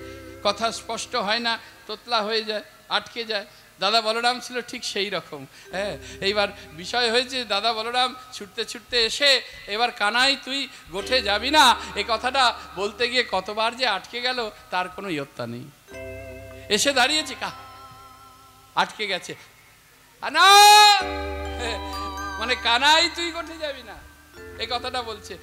কথা স্পষ্ট হয় না, তোতলা হয়ে যায়, আটকে যায়। দাদা বলরাম ছিল ঠিক সেই রকম। হ্যাঁ, এইবার বিষয় হয়েছে দাদা বলরাম ছুটতে ছুটতে এসে এবার কানাই তুই গোঠে যাবি না, এই কথাটা বলতে গিয়ে কতবার যে আটকে গেল তার কোনো ইয়ত্তা নেই। এসে দাঁড়িয়েছে, আটকে গেছে। না মানে কানাই তুই গোঠে যাবি না, এই কথাটা বলছে।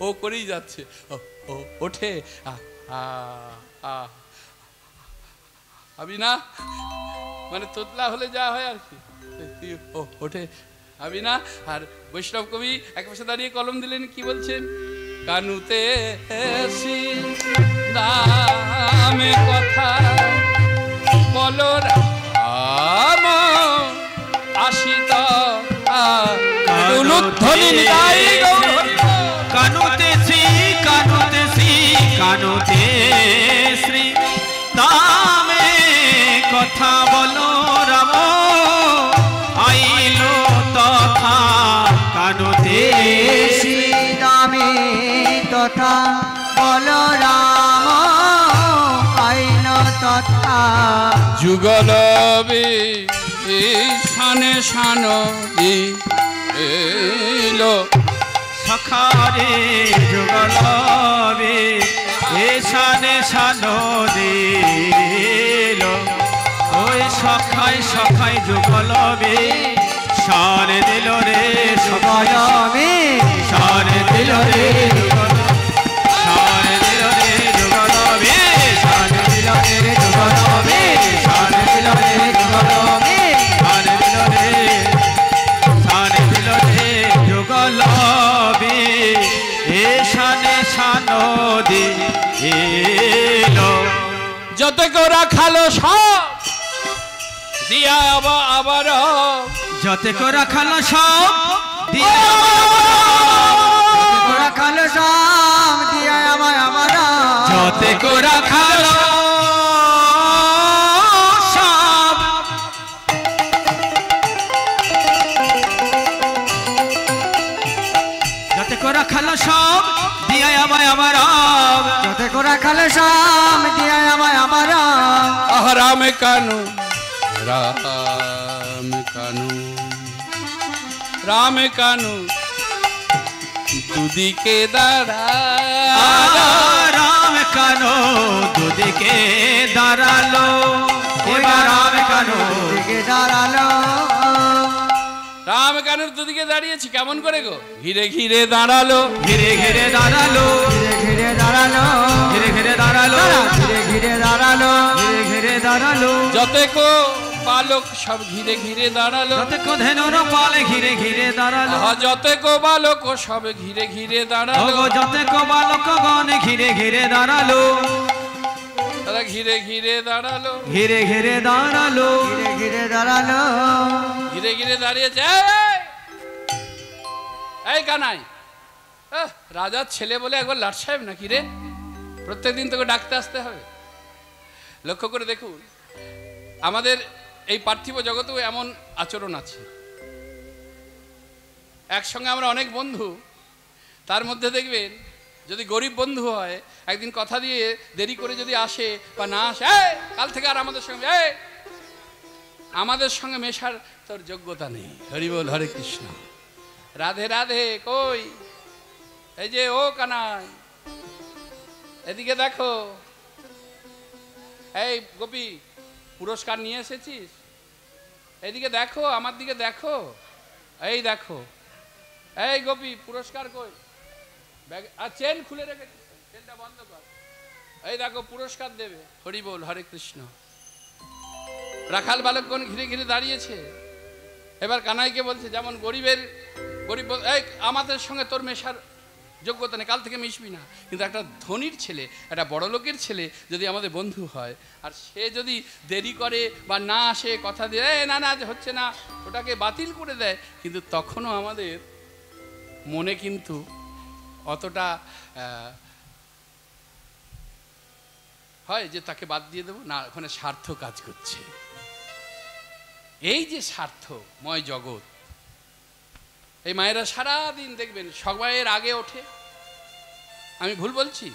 ও করেই যাচ্ছে, ওঠে আবি না, মানে তোতলা হলে যা হয় আর কি, ওঠে আবি না। আর বৈষ্ণব কবি এক পাশে দাঁড়িয়ে কলম দিলেন, কি বলছেন? কানুতে দামে কথা বলো রাম আসিত কানুতে শ্রী কানুতে শ্রী কানুতে শ্রী দামে কথা বলো রাম আইলো তথা কানুতে শ্রী দামে তথা বলো রাম আইল তথা যুগলবে শানে শান এলো সখারে যুগলবে শানে শান দিল ওই সখাই সখাই যুগলবে সারে দিল রে যুগলবে সারে দিল রে সারে দিল রে যুগলবে সারে দিল রে যুগলবে সারে দিল রে যুগলবে সারে দিল রে সারে দিল রে যুগলবে শানে শান দিল যত করা খালো সব দিয়া আবার যত করা খালো সব দিয়া খালো সব দিয়া আমায় আবার যত করা খালো সব যত করা খালো সব দিয়া আমায় আমার যত করা খালো সব দিয়া আমায় আবার রাম কানু রাম কানু রাম কানু দুদিকে দাঁড়া রাম কানু দুদিকে দাঁড়ালো এবার রাম কানু দুদিকে দাঁড়ালো রাম কানুর দুদিকে দাঁড়িয়েছি কেমন করে গো? ঘিরে ঘিরে দাঁড়ালো, ঘিরে ঘিরে দাঁড়ালো, ঘিরে ঘিরে দাঁড়ালো, ঘিরে ঘিরে দাঁড়ালো, ঘিরে ঘিরে দাঁড়ালো, ঘিরে ঘিরে দাঁড়ালো। যতেকো বালক সব ঘিরে ঘিরে দাঁড়ালো, যতেকো ধেনুর পালে ঘিরে ঘিরে দাঁড়ালো, যতেকো বালক সব ঘিরে ঘিরে দাঁড়ালো, যতেকো বালক গণ ঘিরে ঘিরে দাঁড়ালো, তারা ঘিরে ঘিরে দাঁড়ালো, ঘিরে ঘিরে দাঁড়ালো, ঘিরে ঘিরে দাঁড়ালো, ঘিরে ঘিরে দাঁড়িয়েছে। এই কানাই, রাজার ছেলে বলে একবার লাট সাহেব নাকি রে? প্রত্যেকদিন তোকে ডাকতে আসতে হবে। লক্ষ্য করে দেখুন, আমাদের এই পার্থিব জগতেও এমন আচরণ আছে। একসঙ্গে আমরা অনেক বন্ধু, তার মধ্যে দেখবেন যদি গরিব বন্ধু হয়, একদিন কথা দিয়ে দেরি করে যদি আসে বা না আসে, কাল থেকে আর আমাদের সঙ্গে মেশার তোর যোগ্যতা নেই। হরি বল, হরে কৃষ্ণ, রাধে রাধে। কই এই যে ও কানাই, এদিকে দেখো। এই গোপী, পুরস্কার নিয়ে এসেছিস? এইদিকে দেখো, আমার দিকে দেখো, এই দেখো, এই গোপী পুরস্কার কই? ব্যাগ আর চেন খুলে রেখেছি, চেনটা বন্ধ কর। এই দেখো পুরস্কার দেবে। হরি বল, হরে কৃষ্ণ। রাখাল বালকগণ ঘিরে ঘিরে দাঁড়িয়েছে। এবার কানাইকে বলছে, যেমন গরিব এই আমাদের সঙ্গে তোর মেশার যোগ্যতা নেই, কাল থেকে মিশবি না। কিন্তু একটা ধনীর ছেলে, একটা বড় লোকের ছেলে যদি আমাদের বন্ধু হয়, আর সে যদি দেরি করে বা না আসে, কথা দিয়ে না না হচ্ছে না, ওটাকে বাতিল করে দেয়, কিন্তু তখনও আমাদের মনে কিন্তু অতটা হয় যে তাকে বাদ দিয়ে দেবো না, ওখানে স্বার্থ কাজ করছে। এই যে স্বার্থময় জগৎ, এই মায়েরা সারাদিন দেখবেন সবাইয়ের আগে ওঠে। আমি ভুল বলছি?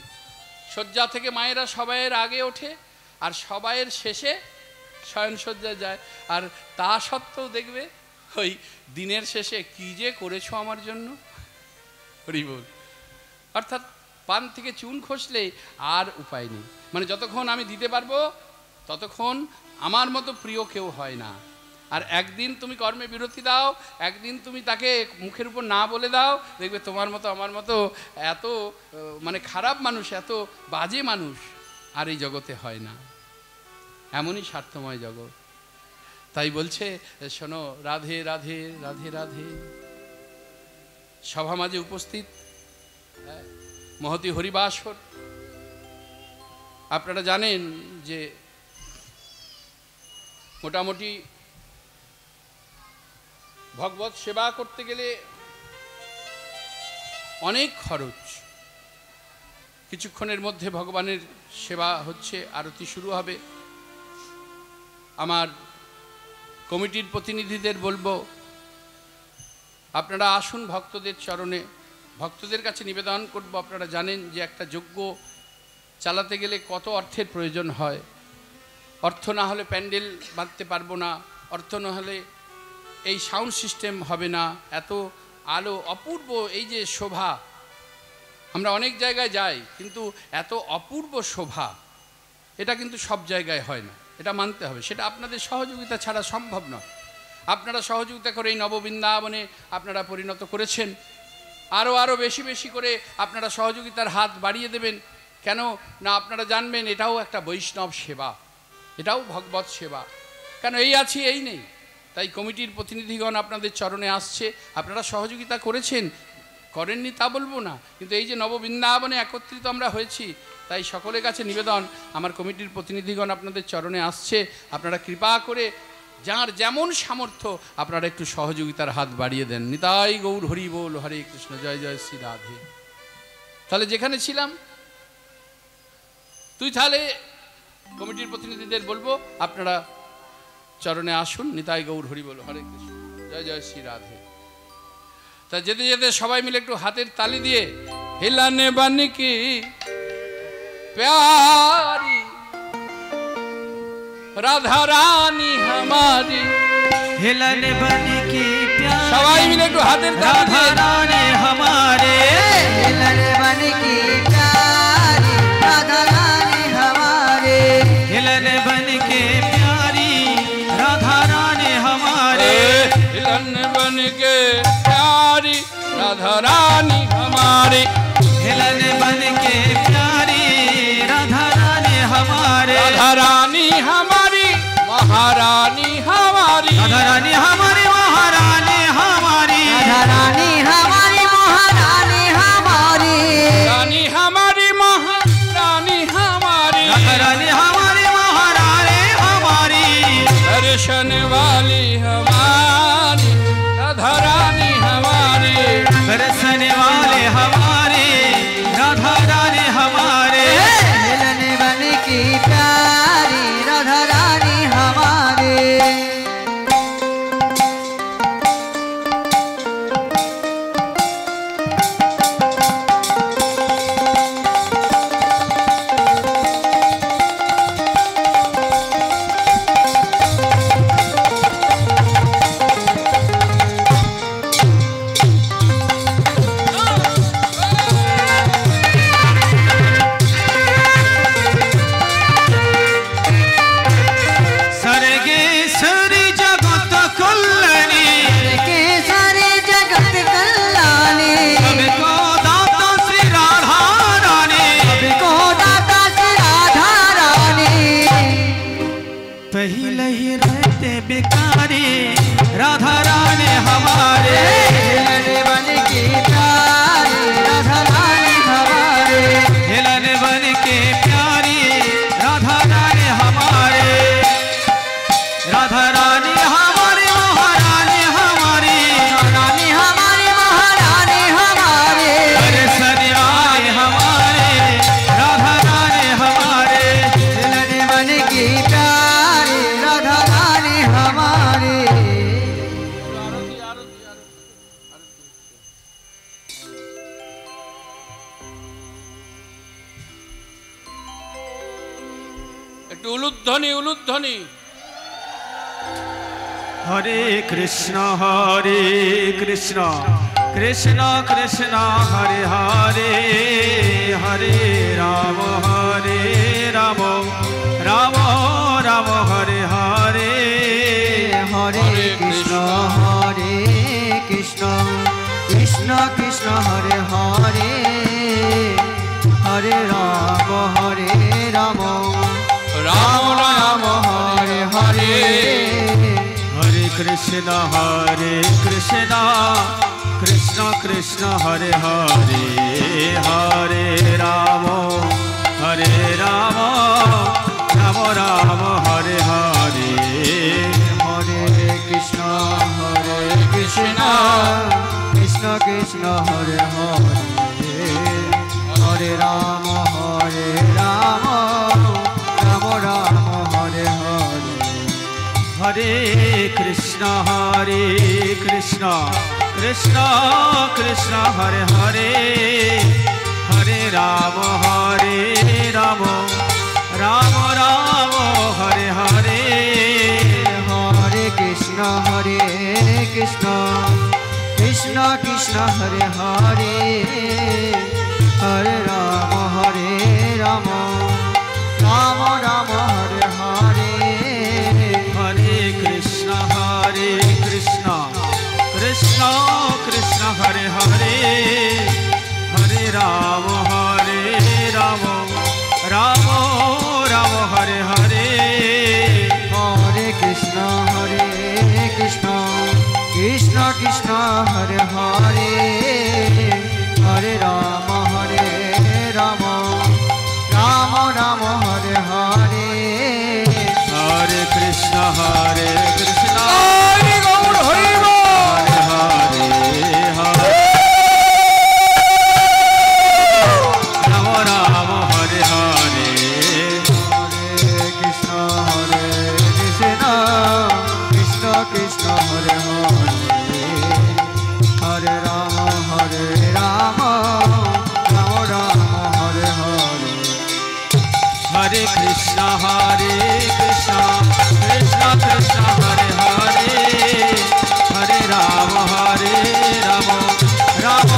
শয্যা থেকে মায়েরা সবাইয়ের আগে ওঠে আর সবাইয়ের শেষে শয়নসজ্জায় যায়। আর তা সত্ত্বেও দেখবে ওই দিনের শেষে কি যে করেছো আমার জন্য, হরি বল। অর্থাৎ পান থেকে চুন খসলে আর উপায় নেই, মানে যতক্ষণ আমি দিতে পারবো ততক্ষণ আমার মতো প্রিয় কেউ হয় না। আর একদিন তুমি কর্মে বিরতি দাও, একদিন তুমি তাকে মুখের উপর না বলে দাও, দেখবে তোমার মতো আমার মতো এত মানে খারাপ মানুষ, এত বাজে মানুষ আর এই জগতে হয় না। এমনই স্বার্থময় জগৎ। তাই বলছে, শোনো, রাধে রাধে রাধে রাধে। সভা মাঝে উপস্থিত মহতী হরিবাসর। আপনারা জানেন যে মোটামুটি ভগবত সেবা করতে গেলে অনেক খরচ। কিছুক্ষণের মধ্যে ভগবানের সেবা হচ্ছে, আরতি শুরু হবে। আমার কমিটির প্রতিনিধিদের বলবো, আপনারা আসুন ভক্তদের চরণে, ভক্তদের কাছে নিবেদন করব। আপনারা জানেন যে একটা যজ্ঞ চালাতে গেলে কত অর্থের প্রয়োজন হয়। অর্থ না হলে প্যান্ডেল বাঁধতে পারবো না, অর্থ না হলে এই সাউন্ড সিস্টেম হবে না, এত আলো অপূর্ব এই যে শোভা। আমরা অনেক জায়গায় যাই, কিন্তু এত অপূর্ব শোভা এটা কিন্তু সব জায়গায় হয় না, এটা মানতে হবে। সেটা আপনাদের সহযোগিতা ছাড়া সম্ভব নয়। আপনারা সহযোগিতা করে এই নববৃন্দাবনে আপনারা পরিণত করেছেন। আরও বেশি বেশি করে আপনারা সহযোগিতার হাত বাড়িয়ে দেবেন। কেন না, আপনারা জানবেন এটাও একটা বৈষ্ণব সেবা, এটাও ভগবত সেবা। কেন এই আছি এই নেই। তাই কমিটির প্রতিনিধিগণ আপনাদের চরণে আসছে, আপনারা সহযোগিতা করেছেন, করেননি তা বলবো না, কিন্তু এই যে নববৃন্দাবনে একত্রিত আমরা হয়েছি, তাই সকলের কাছে নিবেদন, আমার কমিটির প্রতিনিধিগণ আপনাদের চরণে আসছে, আপনারা কৃপা করে যার যেমন সামর্থ্য আপনারা একটু সহযোগিতার হাত বাড়িয়ে দেন। নিতাই গৌর হরি বল, হরে কৃষ্ণ, জয় জয় শ্রী রাধে। তাহলে যেখানে ছিলাম তুই, তাহলে কমিটির প্রতিনিধিদের বলবো আপনারা চরণে আসুন। নিতাই গৌর হরি বল, হরে কৃষ্ণ, জয় জয় শ্রী রাধে। তা যেতে যেতে সবাই মিলে একটু হাতের তালি দিয়ে, হিলানে বান কি প্যারি রাধা রানী हमारी, हिलन बन की प्यारी সবাই মিলে একটু হাতের তালি राधा দিয়ে, रानी हमारे, हिलन बन की प्यारी राधा रानी हमारे, हिलन बन के प्यारी राधा रानी हमारे, हिलन बन के प्यारी राधा रानी हमारी, हिलन बन के प्यारी राधा रानी हमारे, राधा रानी हमारी महारानी हमारी, राधा रानी हमारी महारानी हमारी, राधा रानी हमारी महारानी हमारी, रानी हमारी महारानी हमारी, राधा रानी हमारी महारानी हमारी, दर्शन वाली हमारी राधा रानी हमारी, बरसने वाले हमारे राधा रानी हमारे, हिलन बन की प्यारी राधा रानी हमारे। नहीं रहते बेकारी राधा रानी हमारे हिलन बन के प्यारी राधा रानी हमारे हिलन बन के प्यारी राधा रानी हमारे राधा रानी हमारी महारानी हमारी रानी हमारी महारानी हमारे दर्शन आए हमारे राधा रानी हमारे हिलन बन के प्यारी राधा रानी हमारे একটু উলুধ্বনি উলুধ্বনি। हरे कृष्ण कृष्ण कृष्ण हरे हरे हरे राम राम राम हरे हरे हरे कृष्ण कृष्ण कृष्ण हरे हरे हरे राम राम রাম রাম हरे हरे हरे कृष्ण कृष्ण कृष्ण हरे हरे हरे राम राम राम हरे हरे हरे कृष्ण कृष्ण कृष्ण हरे हरे हरे राम राम राम हरे हरे हरे कृष्ण कृष्ण कृष्ण हरे हरे हरे राम राम राम हरे हरे हरे कृष्ण कृष्ण कृष्ण हरे हरे हरे राम राम राम हरे हरे हरे कृष्ण कृष्ण कृष्ण हरे हरे हरे राम राम राम हरे हरे हरे कृष्ण कृष्ण कृष्ण हरे हरे हरे राम राम राम हरे हरे हरे कृष्ण হরি গৌর হরি हरे हरे हरे राम राम हरे हरे हरे कृष्ण कृष्ण हरे हरे हरे राम राम राम हरे हरे हरे कृष्ण कृष्ण कृष्ण हरे हरे हरे राम राम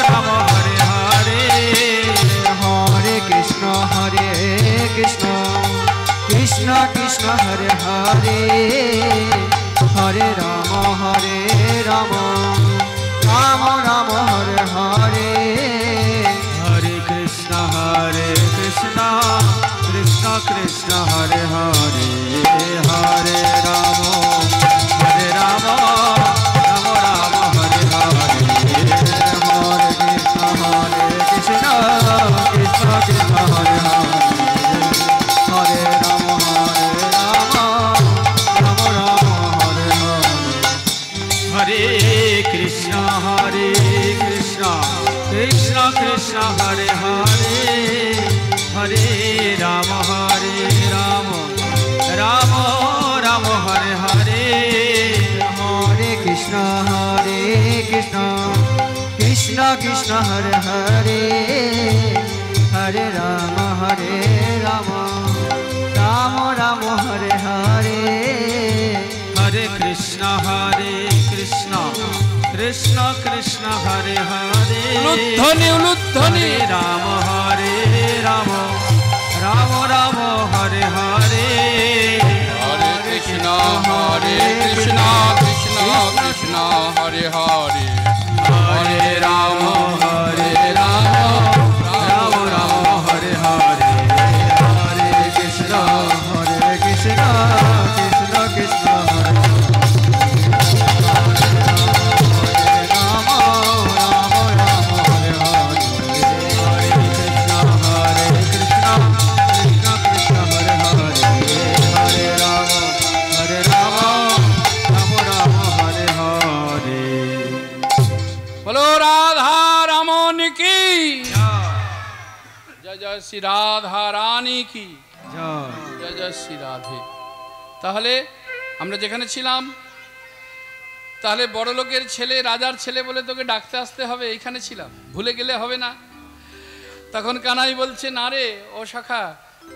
राम हरे हरे हरे कृष्ण कृष्ण हरे हरे हरे राम राम राम हरे हरे हरे कृष्ण कृष्ण हरे हरे हरे राम राम राम हरे हरे हरे कृष्ण कृष्ण हरे हरे हरे राम राम हरे हरे हरे कृष्ण कृष्ण हरे हरे हरे राम राम हरे हरे हरे कृष्ण कृष्ण हरे हरे हरे राम राम हरे हरे हरे कृष्ण कृष्ण हरे हरे উলুধ্বনি উলুধ্বনি। हरे राम राम राम हरे हरे হরে কৃষ্ণ কৃষ্ণ কৃষ্ণ হরে হরে हरे राम राम हरे हरे हरे कृष्ण कृष्ण জয় শ্রী রাধা রানী কি জয়। জয় জয় শ্রী রাধে। তাহলে আমরা যেখানে ছিলাম, তাহলে বড় লোকের ছেলে, রাজার ছেলে বলে তোকে ডাকতে আসতে হবে, এইখানে ছিলাম, ভুলে গেলে হবে না। তখন কানাই বলছে, না রে ও শাখা,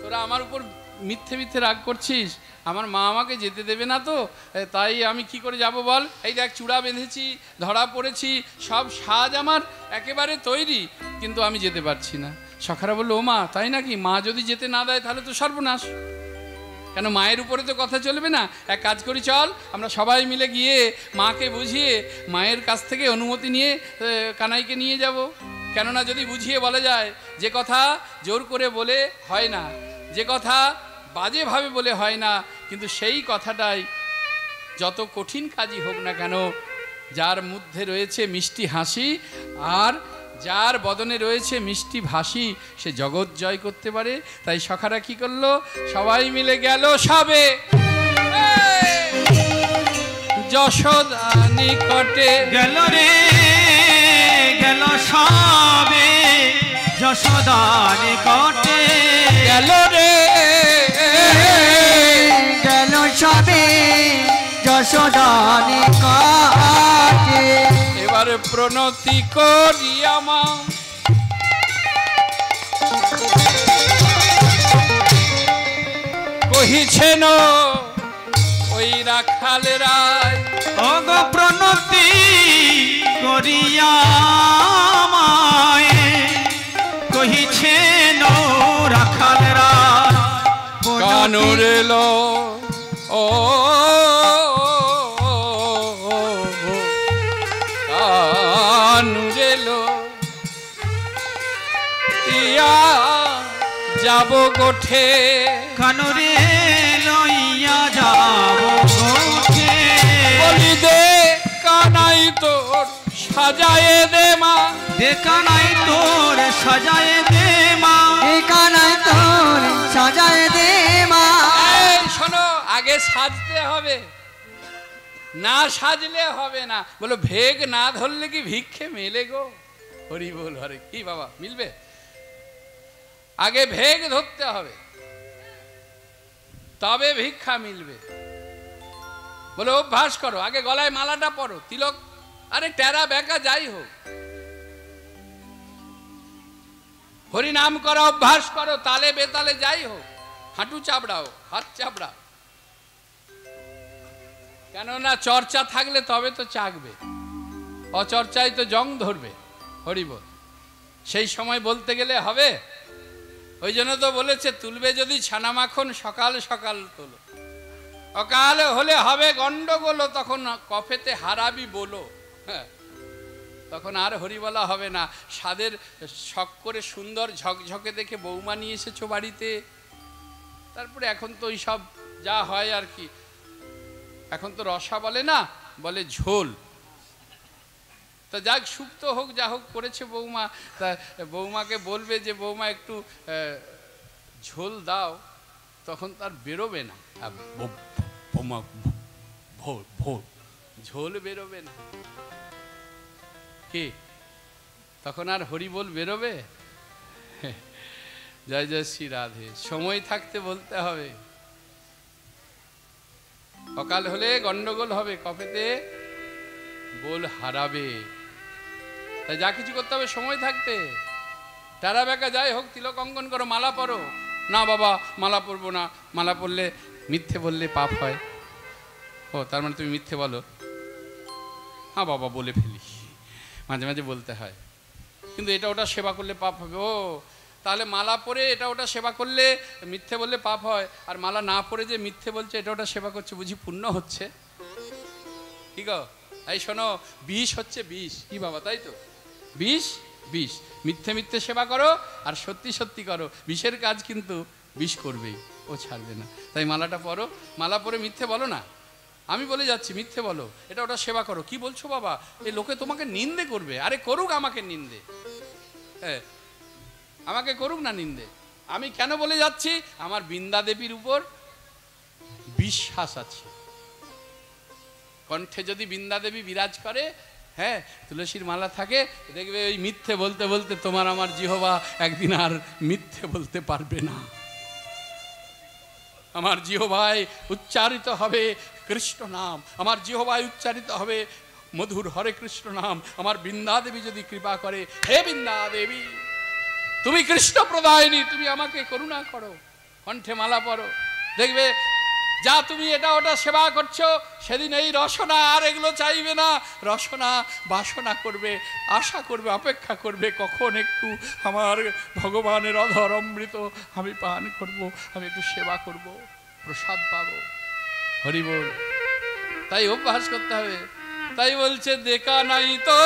তোরা আমার উপর মিথ্যে মিথ্যে রাগ করছিস, আমার মা আমাকে যেতে দেবে না তো, তাই আমি কি করে যাব বল? এই দেখ চূড়া বেঁধেছি, ধরা পড়েছি, সব সাজ আমার একেবারে তৈরি, কিন্তু আমি যেতে পারছি না। সখারা বললো, ও মা তাই নাকি? মা যদি যেতে না দেয় তাহলে তো সর্বনাশ। কেন মায়ের উপরে তো কথা চলবে না। এক কাজ করি, চল আমরা সবাই মিলে গিয়ে মাকে বুঝিয়ে মায়ের কাছ থেকে অনুমতি নিয়ে কানাইকে নিয়ে যাব। কেননা যদি বুঝিয়ে বলা যায়, যে কথা জোর করে বলে হয় না, যে কথা বাজেভাবে বলে হয় না, কিন্তু সেই কথাটাই যত কঠিন কাজই হোক না কেন, যার মধ্যে রয়েছে মিষ্টি হাসি আর যার বদনে রয়েছে মিষ্টি ভাসি, সে জগৎ জয় করতে পারে। তাই সখারা কি করলো? সবাই মিলে গেল সবে যশোদা নিকটে। গেল রে গেল সবে যশোদা নিকটে। গেল রে গেল সবে যশোদা নিকটে। এবারে প্রণতি করি আমার, কহিছেন ওই রাখাল রায়, অগ প্রণতি করিয়া মায় কহিছেন রাখাল রায়। কানুর এলো ও কানুর এলো, ইয়া যাব গোঠে। কানুরে লইয়া যাব গোঠে। বলি দে কানাই তোর সাজায়ে দে মা, দেখা নাই তোর সাজায় দে মা। কানাই তোর সাজায় দে মা। এই শোনো, আগে সাজতে হবে, না সাজলে হবে না। বলো ভেগ না ধরলে কি ভিক্ষে মেলে গো? হরি বল হরে। কি বাবা মিলবে? আগে ভেগ ধরতে হবে, তবে ভিক্ষা মিলবে। বলে অভ্যাস করো, আগে গলায় মালাটা পরো, তিলক, আরে টেরা বেকা যাই হোক, হরি নাম করা অভ্যাস করো, তালে বেতালে যাই হোক, হাঁটু চাপড়াও, হাত চাপড়াও। কেননা চর্চা থাকলে তবে তো চাকবে, অচর্চায় তো জং ধরবে। হরি বল। সেই সময় বলতে গেলে হবে। ওই জন্য তো বলেছে, তুলবে যদি ছানা মাখন সকাল সকাল তোলো, অকাল হলে হবে গন্ডগোল, তখন কফেতে হারাবি বলো। হ্যাঁ, তখন আর হরি বলা হবে না। স্বাদের শখ করে সুন্দর ঝকঝকে দেখে বৌমা নিয়ে এসেছো বাড়িতে, তারপরে এখন তো ওই সব যা হয় আর কি, এখন তো রসা বলে না, বলে ঝোল। তা যাক, শুক্ত হোক যা হোক করেছে বৌমা, তা বৌমাকে বলবে যে বৌমা একটু ঝোল দাও, তখন তার বেরোবে না, ঝোল বেরোবে না। কি তখন আর হরি বল বেরোবে? জয় জয় শ্রী রাধে। সময় থাকতে বলতে হবে, অকাল হলে গন্ডগোল হবে, কফেতে বল হারাবে। তাই যা কিছু করতে হবে সময় থাকতে। টারা বেকা যাই হোক, তিলক অঙ্কন করো, মালা পরো। না বাবা মালা পরবো না, মালা পরলে মিথ্যে বললে পাপ হয়। ও তার মানে তুমি মিথ্যে বলো? হ্যাঁ বাবা বলে ফেলি, মাঝে মাঝে বলতে হয়, কিন্তু এটা ওটা সেবা করলে পাপ হবে। ও তাহলে মালা পরে এটা ওটা সেবা করলে মিথ্যে বললে পাপ হয়, আর মালা না পরে যে মিথ্যে বলছে এটা ওটা সেবা করছে, বুঝি পুণ্য হচ্ছে? কি গো? এই শোনো, বিষ হচ্ছে বিষ। কি বাবা, তাই তো? বিষ বিষ, মিথ্যে মিথ্যে সেবা করো আর সত্যি সত্যি করো, বিষের কাজ কিন্তু বিষ করবেই, ও ছাড়বে না। তাই মালাটা পরো, মালা পরে মিথ্যে বলো না। আমি বলে যাচ্ছি মিথ্যে বলো, এটা ওটা সেবা করো। কি বলছো বাবা? এই লোকে তোমাকে নিন্দে করবে। আরে করুক আমাকে নিন্দে, হ্যাঁ আমাকে করুক না নিন্দে। আমি কেন বলে যাচ্ছি? আমার বৃন্দা দেবীর উপর বিশ্বাস আছে। কণ্ঠে যদি বৃন্দা দেবী বিরাজ করে, হ্যাঁ তুলসীর মালা থাকে, দেখবে ওই মিথ্যে বলতে বলতে তোমার আমার জিহ্বা একদিন আর মিথ্যে বলতে পারবে না। আমার জিহ্বায় উচ্চারিত হবে কৃষ্ণ নাম, আমার জিহ্বায় উচ্চারিত হবে মধুর হরে কৃষ্ণ নাম। আমার বৃন্দা দেবী যদি কৃপা করে, হে বৃন্দা দেবী তুমি কৃষ্ণ প্রদায়িনী, তুমি আমাকে করুণা করো, কণ্ঠে মালা পরো, দেখবে যা তুমি এটা ওটা সেবা করছো, সেদিন এই রসনা আর এগুলো চাইবে না। রসনা বাসনা করবে, আশা করবে, অপেক্ষা করবে কখন একটু আমার ভগবানের অধর অমৃত আমি পান করব, আমি একটু সেবা করব, প্রসাদ পাবো। হরি বল। তাই অভ্যাস করতে হবে। তাই বলছে দেখা নাই তো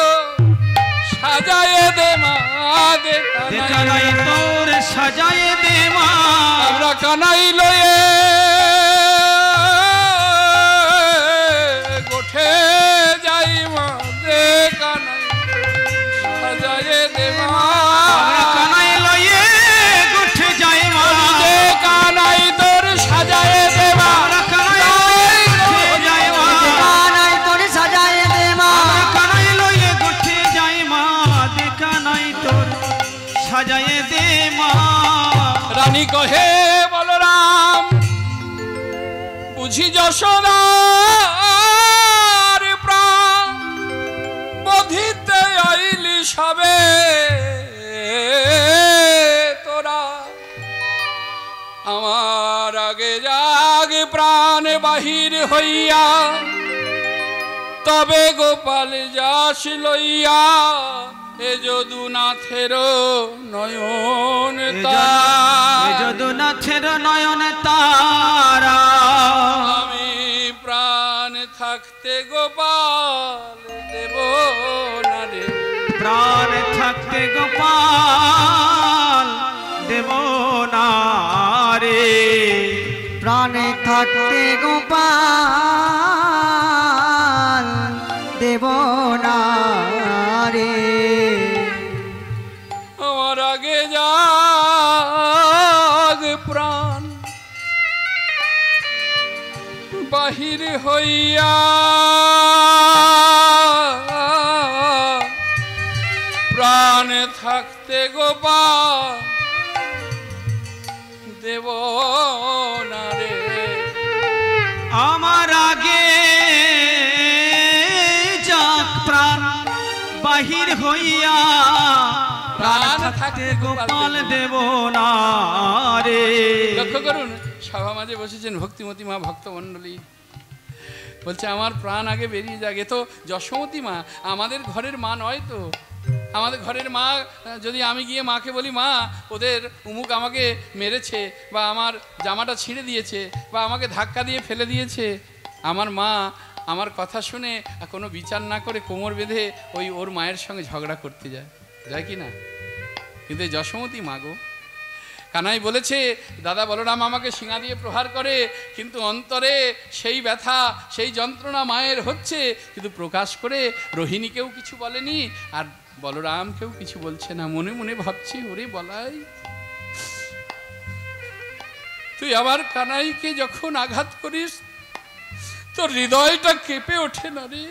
সাজায় দে মা, দেখা নাই তোর সাজায় দে মা, আমরা কানাই লয়ে গোঠে যাই মা, দেখা নাই সাজায় দে মা, আমরা কানাই লয়ে গোঠে যাই মা, দেখা নাই তোর সাজায় দে মা, আমরা কানাই গোঠে যাই মা, নাই তোর সাজায় দে মা, আমরা কানাই লয়ে গোঠে যাই মা, দেখা নাই তোর সাজায় দে মা। রানী কহে বলরাম বুঝি যশোদার প্রাণ, বধিতে আইলি সবে তোরা, আমার আগে জাগে প্রাণ বাহির হইয়া, তবে গোপাল যাস লইয়া, এ যদুনাথের নয়ন তারা, যদুনাথের নয়ন তারা, আমি প্রাণ থাকতে গোপাল দেব না রে, প্রাণ থাকতে গোপাল দেব না রে, প্রাণে থাকতে গোপাল দেব না রে, আমার আগে জাগ প্রাণ বাহির হইয়া, প্রাণ থাকতে গোপাল দেব না রে, আমার আগে যাক প্রাণ বাহির হইয়া, প্রাণ থাকতে গোপাল দেব না রে। লক্ষ্য করুন সভা মাঝে বসেছেন ভক্তিমতী মা ভক্তমণ্ডলী, বলছে আমার প্রাণ আগে বেরিয়ে যাক। এ তো যশোমতী মা, আমাদের ঘরের মা নয় তো। আমাদের ঘরের মা যদি আমি গিয়ে মাকে বলি মা ওদের উমুক আমাকে মেরেছে, বা আমার জামাটা ছিঁড়ে দিয়েছে, বা আমাকে ধাক্কা দিয়ে ফেলে দিয়েছে, আমার মা আমার কথা শুনে কোনো বিচার না করে কোমর বেঁধে ওর মায়ের সঙ্গে ঝগড়া করতে যায়, যায় কি না? কিন্তু যশোমতী মা গো, কানাই বলেছে দাদা বলরাম আমাকে শিঙা দিয়ে প্রহার করে, কিন্তু অন্তরে সেই ব্যথা সেই যন্ত্রণা মায়ের হচ্ছে, কিন্তু প্রকাশ করে রোহিণীকেও কিছু বলেনি আর বলরামকেও কিছু বলছে না। মনে মনে ভাবছি ওরে বলাই, তুই আবার কানাইকে যখন আঘাত করিস তোর হৃদয়টা কেঁপে ওঠে না রে?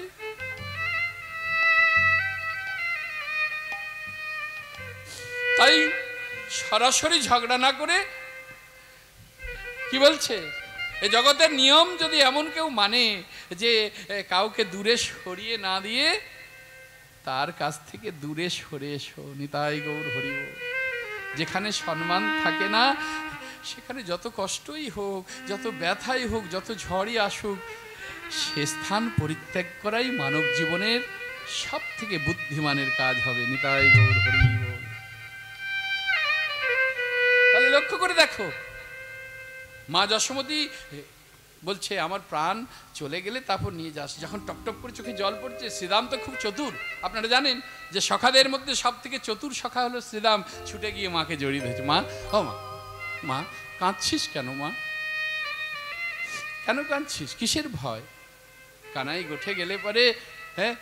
তাই সরাসরি ঝগড়া না করে কি বলছে, এই জগতের নিয়ম যদি এমন কেউ মানে যে কাউকে দূরে সরিয়ে না দিয়ে তার কাছ থেকে দূরে সরে এসো, নিতাই গৌর হরি বল। যেখানে সম্মান থাকে না সেখানে যত কষ্টই হোক, যত ব্যথাই হোক, যত ঝড়ই আসুক, সে স্থান পরিত্যাগ করাই মানব জীবনের সব থেকে বুদ্ধিমানের কাজ হবে। নিতাই গৌর হরি বল। তাহলে লক্ষ্য করে দেখো, মা যশোমতী বলছে আমার প্রাণ চলে গেলে তারপর নিয়ে যাস। যখন টপটপ করে চোখে জল পড়ছে, শ্রীরাম তো খুব চতুর। আপনারা জানেন যে সখাদের মধ্যে সব থেকে চতুর সখা হলো শ্রীরাম। ছুটে গিয়ে মাকে জড়িয়ে ধরেছে। মা, ও মা, মা কাঁদছিস কেন? মা কেন কাঁদছিস? কিসের ভয়? কানাই গোঠে গেলে পরে, হ্যাঁ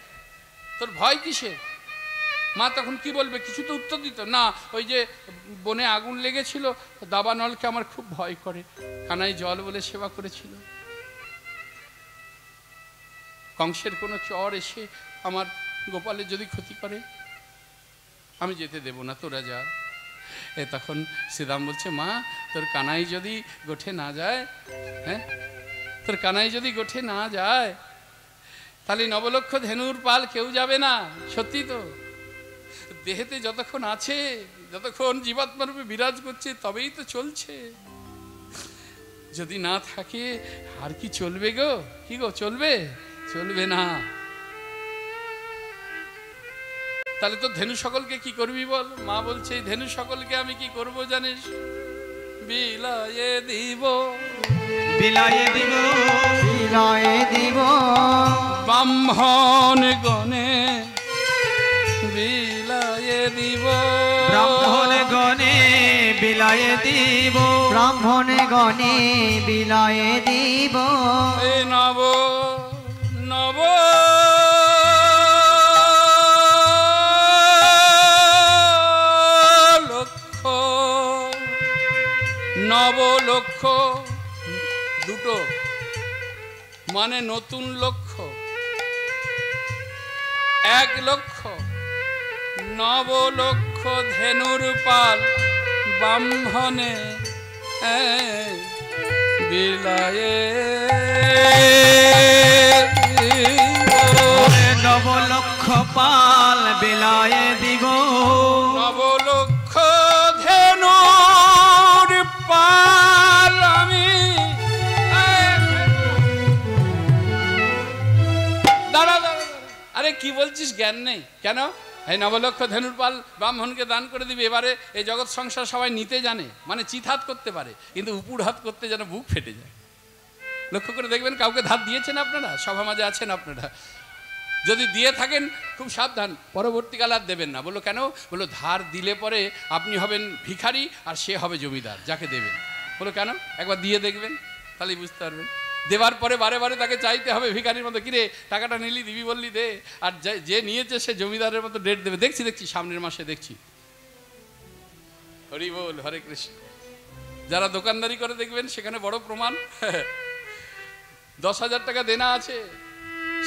তোর ভয় কিসের? মা তখন কি বলবে? কিছু তো উত্তর দিত না। ওই যে বনে আগুন লেগেছিল, দাবানলকে আমার খুব ভয় করে। কানাই জল বলে সেবা করেছিল। কংসের কোনো চর এসে আমার গোপালের যদি ক্ষতি করে আমি যেতে দেব না, তোরা যা। তখন শ্রীরাম বলছে, মা তোর কানাই যদি গোঠে না যায়, হ্যাঁ তোর কানাই যদি গোঠে না যায়, তাহলে নবলক্ষ ধেনুর পাল কেউ যাবে না। সত্যি তো, দেহেতে যতক্ষণ আছে, যতক্ষণ জীবাত্মা রূপে বিরাজ করছে, তবেই তো চলছে। যদি না থাকে আর কি চলবে গো? কি গো, চলবে? চলবে না। তাহলে তো ধেনু সকলকে কি করবি বল? মা বলছে, ধেনু সকলকে আমি কি করব জানিস? বিলায়ে দিব, বিলায়ে দিব, বিলায়ে দিব ব্রাহ্মণ গণে, বিলায়ে দিব, ব্রাহ্মণ গণে বিলায়ে দিব, ব্রাহ্মণ গণে বিলায়ে দিব। এই নব নব লক্ষ, নব লক্ষ দুটো মানে নতুন লক্ষ্য, 1 লক্ষ, নব লক্ষ ধেনুর পাল ব্রাহ্মণে বিলায়ে নব লক্ষ পাল বিলায়ে দিব, নব লক্ষ ধেনুর পাল আমি। দাঁড়া দাঁড়া, আরে কি বলছিস, জ্ঞান নেই কেন? এই নবলক্ষ ধেনুর পাল ব্রাহ্মণকে দান করে দিবি। এবারে এই জগৎ সংসার সবাই নিতে জানে, মানে চিত হাত করতে পারে, কিন্তু উপুড় হাত করতে যেন বুক ফেটে যায়। লক্ষ্য করে দেখবেন, কাউকে ধার দিয়েছেন আপনারা? সভা মাঝে আছেন আপনারা, যদি দিয়ে থাকেন খুব সাবধান, পরবর্তীকালে আর দেবেন না। বললো কেন? বললো ধার দিলে পরে আপনি হবেন ভিখারি আর সে হবে জমিদার যাকে দেবেন। বললো কেন? একবার দিয়ে দেখবেন, তাহলেই বুঝতে পারবেন। দেওয়ার পরে বারে বারে তাকে চাইতে হবে ভিখারির মতো, কিরে টাকাটা নিলি, দিবি বললি দে। আর যে নিয়েছে সে জমিদারের মতো ডেট দেবে। দেখছি সামনের মাসে দেখছি। হরি বল, হরে কৃষ্ণ। যারা দোকানদারি করে দেখবেন সেখানে বড় প্রমাণ। 10,000 টাকা দেনা আছে,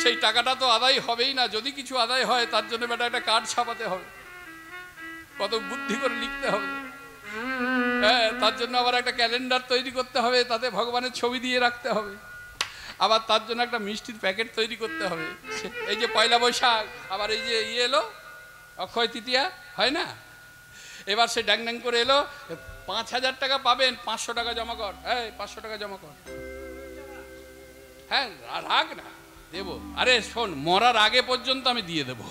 সেই টাকাটা তো আদায় হবেই না। যদি কিছু আদায় হয় তার জন্য বেটা একটা কার্ড ছাপাতে হবে, কত বুদ্ধি করে লিখতে হবে। হ্যাঁ, তার জন্য আবার একটা ক্যালেন্ডার তৈরি করতে হবে, তাতে ভগবানের ছবি দিয়ে রাখতে হবে। আবার তার জন্য একটা মিষ্টির প্যাকেট তৈরি করতে হবে। এই যে পয়লা বৈশাখ, আবার এই যে এলো অক্ষয় তৃতীয়া, হয় না? এবার সে ড্যাং ড্যাং করে এলো, 5,000 টাকা পাবেন, 500 টাকা জমা কর। হ্যাঁ, 500 টাকা জমা কর। হ্যাঁ, রাগ না, দেবো। আরে শোন, মরার আগে পর্যন্ত আমি দিয়ে দেবো,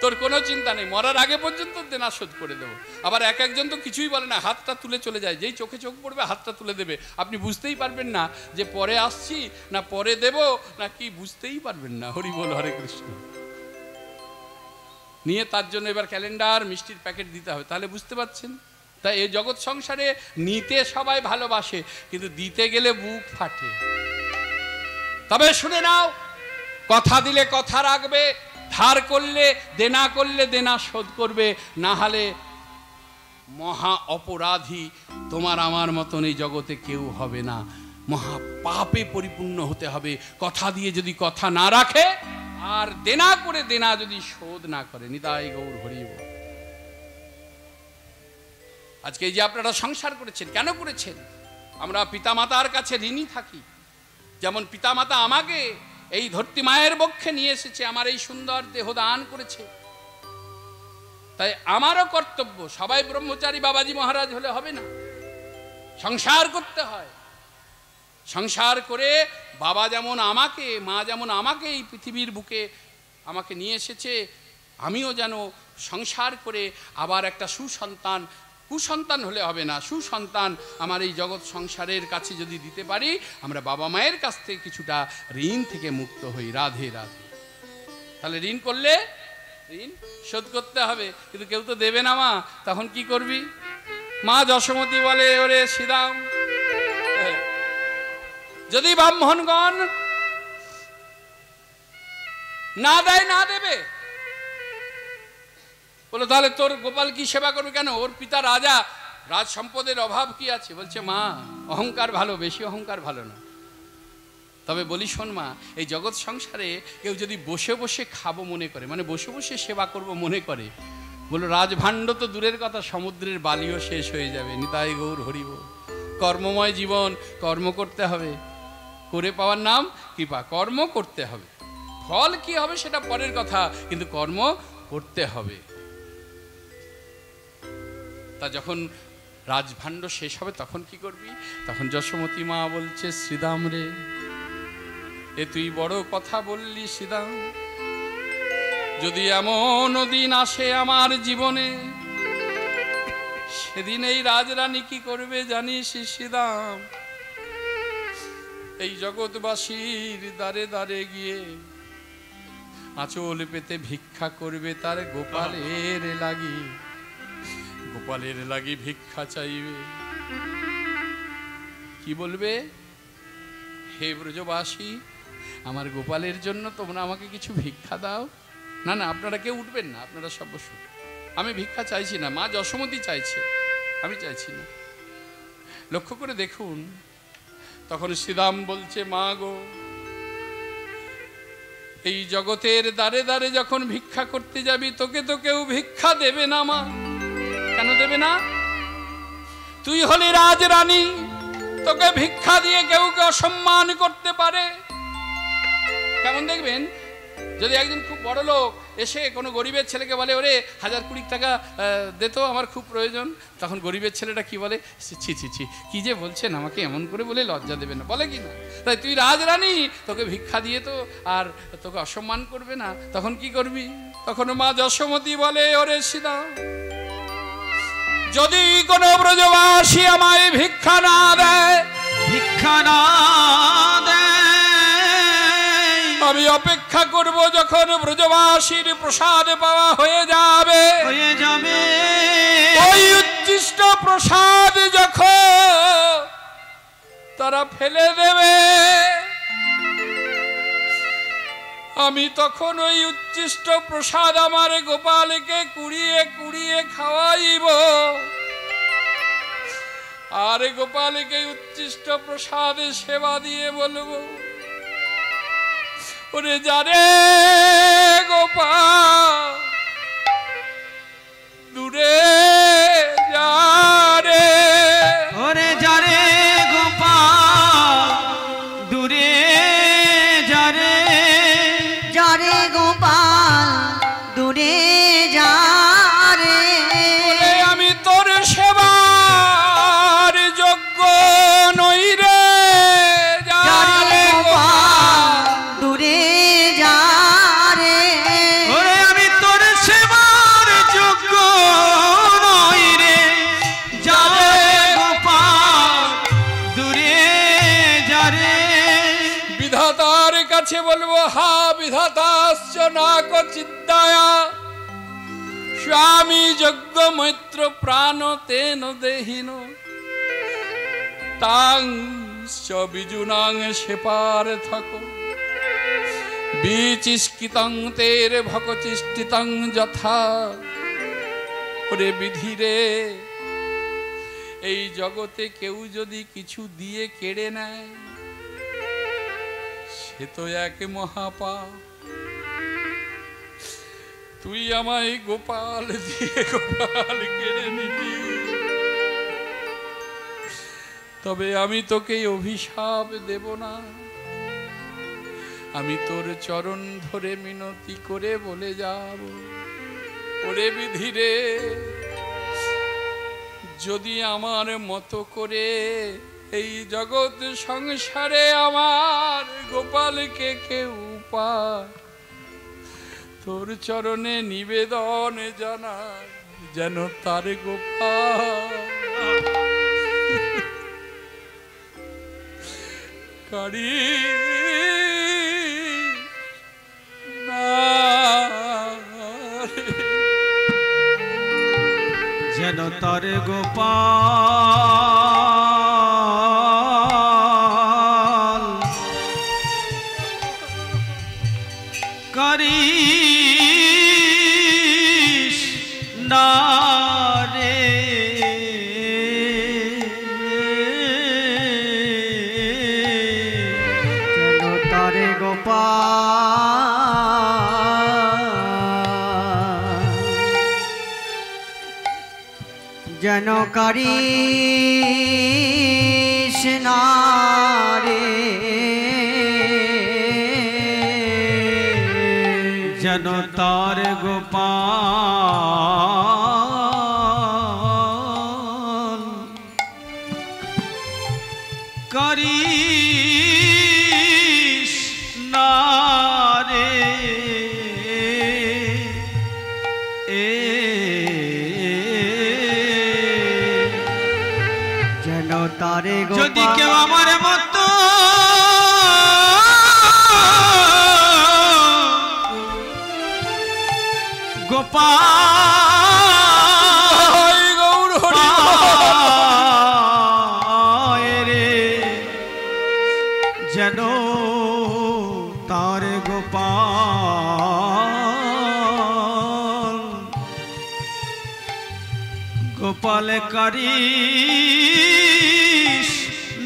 তোর কোনো চিন্তা নেই, মরার আগে পর্যন্ত দেনা শোধ করে দেবো। আবার একজন তো কিছুই বলে না, হাতটা তুলে চলে যায়। যেই চোখে চোখ পড়বে হাতটা তুলে দেবে, আপনি বুঝতেই পারবেন না যে পরে আসছি না পরে দেব না কি, বুঝতেই পারবেন না। হরি বল, হরে কৃষ্ণ। নিয়ে তার জন্য এবার ক্যালেন্ডার, মিষ্টির প্যাকেট দিতে হবে, তাহলে বুঝতে পারছেন। তাই এই জগৎ সংসারে নিতে সবাই ভালোবাসে, কিন্তু দিতে গেলে বুক ফাটে। তবে শুনে নাও, কথা দিলে কথা রাখবে, ধার করলে দেনা করলে দেনা শোধ করবে, না হলে মহা অপরাধী তোমার আমার মতন এই জগতে কেউ হবে না। মহা পাপে পরিপূর্ণ হতে হবে কথা দিয়ে যদি কথা না রাখে, আর দেনা করে দেনা যদি শোধ না করে। নিতাই গৌর হরি বল। আজকে এই যে আপনারা সংসার করেছেন, কেন করেছেন? আমরা পিতামাতার কাছে ঋণী থাকি। যেমন পিতামাতা আমাকে এই ধরতি মায়ের বক্ষে নিয়ে এসেছে, আমার এই সুন্দর দেহ দান করেছে, তাই আমারও কর্তব্য। সবাই ব্রহ্মচারী বাবাজি মহারাজ হলে হবে না, সংসার করতে হয়। সংসার করে বাবা যেমন আমাকে, মা যেমন আমাকে এই পৃথিবীর বুকে আমাকে নিয়ে এসেছে, আমিও যেন সংসার করে আবার একটা সুসন্তান, কুসন্তান হলে হবে না, সুসন্তান আমার এই জগৎ সংসারের কাছে যদি দিতে পারি, আমরা বাবা মায়ের কাছ থেকে কিছুটা ঋণ থেকে মুক্ত হই। রাধে রাধে। তাহলে ঋণ করলে ঋণ শোধ করতে হবে, কিন্তু কেউ তো দেবে না মা, তখন কি করবি? মা যশোমতী বলে, ওরে শ্রীরাম, যদি ব্রাহ্মণগণ না দেয়, না দেবে, বলো তাহলে তোর গোপাল কি সেবা করবে? কেন? ওর পিতা রাজা, রাজ সম্পদের অভাব কি আছে? বলছে মা, অহংকার ভালো, বেশি অহংকার ভালো না। তবে বলি শোন মা, এই জগৎ সংসারে কেউ যদি বসে বসে খাবো মনে করে, মানে বসে বসে সেবা করব মনে করে, বলো রাজভাণ্ড তো দূরের কথা, সমুদ্রের বালিও শেষ হয়ে যাবে। নিতাই গৌর হরিব। কর্মময় জীবন, কর্ম করতে হবে, করে পাওয়ার নাম কৃপা। কর্ম করতে হবে, ফল কি হবে সেটা পরের কথা, কিন্তু কর্ম করতে হবে। তা যখন রাজভাণ্ড শেষ হবে তখন কি করবি? তখন যশোমতী মা বলছে, শ্রীদাম রে, এ তুই বড় কথা বললি শ্রীদাম। যদি এমন দিন আসে আমার জীবনে, সেদিন এই রাজরানী কি করবে জানিস শ্রীদাম? এই জগৎবাসীর দ্বারে দ্বারে গিয়ে আঁচল পেতে ভিক্ষা করবে, তার গোপালের লাগি, গোপালের লাগি ভিক্ষা চাইবে। কি বলবে? হে ব্রজবাসী, আমার গোপালের জন্য তোমরা আমাকে কিছু ভিক্ষা দাও। না না, আপনারা কেউ উঠবেন না, আপনারা সব বসুন। আমি ভিক্ষা চাইছি না, মা যশোমতী চাইছে, আমি চাইছি না। লক্ষ্য করে দেখুন, তখন শ্রীরাম বলছে, মা গো, এই জগতের দ্বারে দ্বারে যখন ভিক্ষা করতে যাবি, তোকে তো কেউ ভিক্ষা দেবে না মা। কেন দেবে না? তুই হলি রাজরানী, তোকে ভিক্ষা দিয়ে কেউ কে অসম্মান করতে পারে? কেমন দেখবেন, যদি একজন খুব বড় লোক এসে কোনো গরিবের ছেলেকে বলে, ওরে 1020 টাকা দে তো, আমার খুব প্রয়োজন, তখন গরিবের ছেলেটা কি বলে? ছি ছি ছি, কি যে বলছেন, আমাকে এমন করে বলে লজ্জা দেবে না, বলে কি না? তাই তুই রাজরানী, তোকে ভিক্ষা দিয়ে তো আর তোকে অসম্মান করবে না, তখন কি করবি? তখন মা যশোমতী বলে, ওরে সীতা, যদি কোনো ব্রজবাসী আমায় ভিক্ষা না দেয়, ভিক্ষা না দেয়, আমি অপেক্ষা করব যখন ব্রজবাসীর প্রসাদ পাওয়া হয়ে যাবে, ওই উচ্ছিষ্ট প্রসাদ যখন তারা ফেলে দেবে, আমি তখন ওই উচ্ছিষ্ট প্রসাদ আমার গোপালকে কুড়িয়ে কুড়িয়ে খাওয়াইব, আর গোপালকে উচ্ছিষ্ট প্রসাদে সেবা দিয়ে বলবো, ওরে যারে গোপাল দূরে যারে, ওরে যারে গোপাল দূরে যারে, যারে গোপাল দূরে যারে, আমি তোর সেবার যোগ্য নই রে, যারে গোপাল দূরে যারে, ওরে আমি তোর সেবার যোগ্য নই রে, যারে গোপাল দূরে যারে। বিধাতার কাছে বলবো, হা বিধাতাশ্চ নাক চিন্তায়া, স্বামী যজ্ঞ মৈত্র প্রাণ তেন দেহিন, তাং বিজুনাং সেপার থাকো, বিচিষ্কিতং তের ভকচিষ্টিতং যথা। ওরে বিধিরে, এই জগতে কেউ যদি কিছু দিয়ে কেড়ে নেয়, সে তো এক মহাপাপ। তুই আমায় গোপাল দিয়ে গোপাল কেড়ে নিবি, তবে আমি তোকে অভিশাপ দেব না। আমি তোর চরণ ধরে মিনতি করে বলে যাব, ওরে বিধিরে, যদি আমার মতো করে এই জগৎ সংসারে আমার গোপালকে কেউ পায়, তোর চরণে নিবেদন জানায়, যেন তার গোপাল কারি যেন তার গোপাল করিস না রে, যেন গোপাল যেন করিস না রে যেন তার গোপাল করিস না রে যেন তারে যদি কেউ আমার মতো গোপাল গৌর হরি রে যেন তার গোপাল গোপাল করিস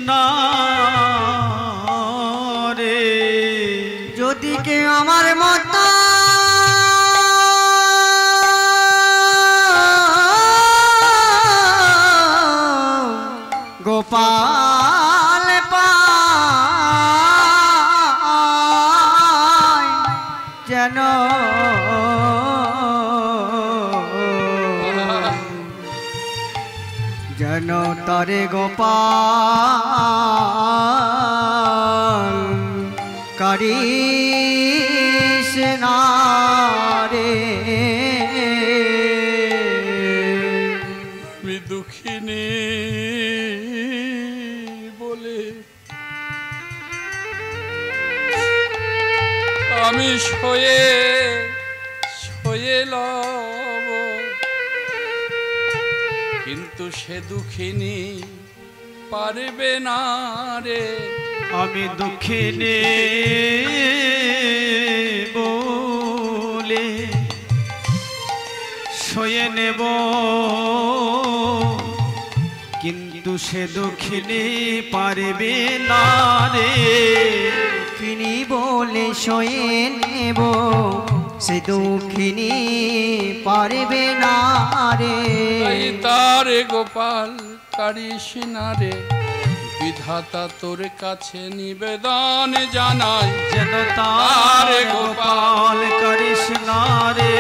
না রে যদি কেউ আমার মতো গোপাল পায় যেন যেন তরে গোপাল করিস না রে দুঃখিনী বলে আমি শোয়ে শোয়ে লব, কিন্তু সে দুঃখিনী পারবে না রে। আমি দুঃখিনী বলে শোয়ে নেব, কিন্তু সে দুঃখিনী পারবে না রে। দুঃখিনী বলে শোয়ে নেব, সে দুঃখিনী পারবে না রে। তার গোপাল করিস না রে, বিধাতা তোর কাছে নিবেদন জানাই, যেন তার গোপাল করিস না রে,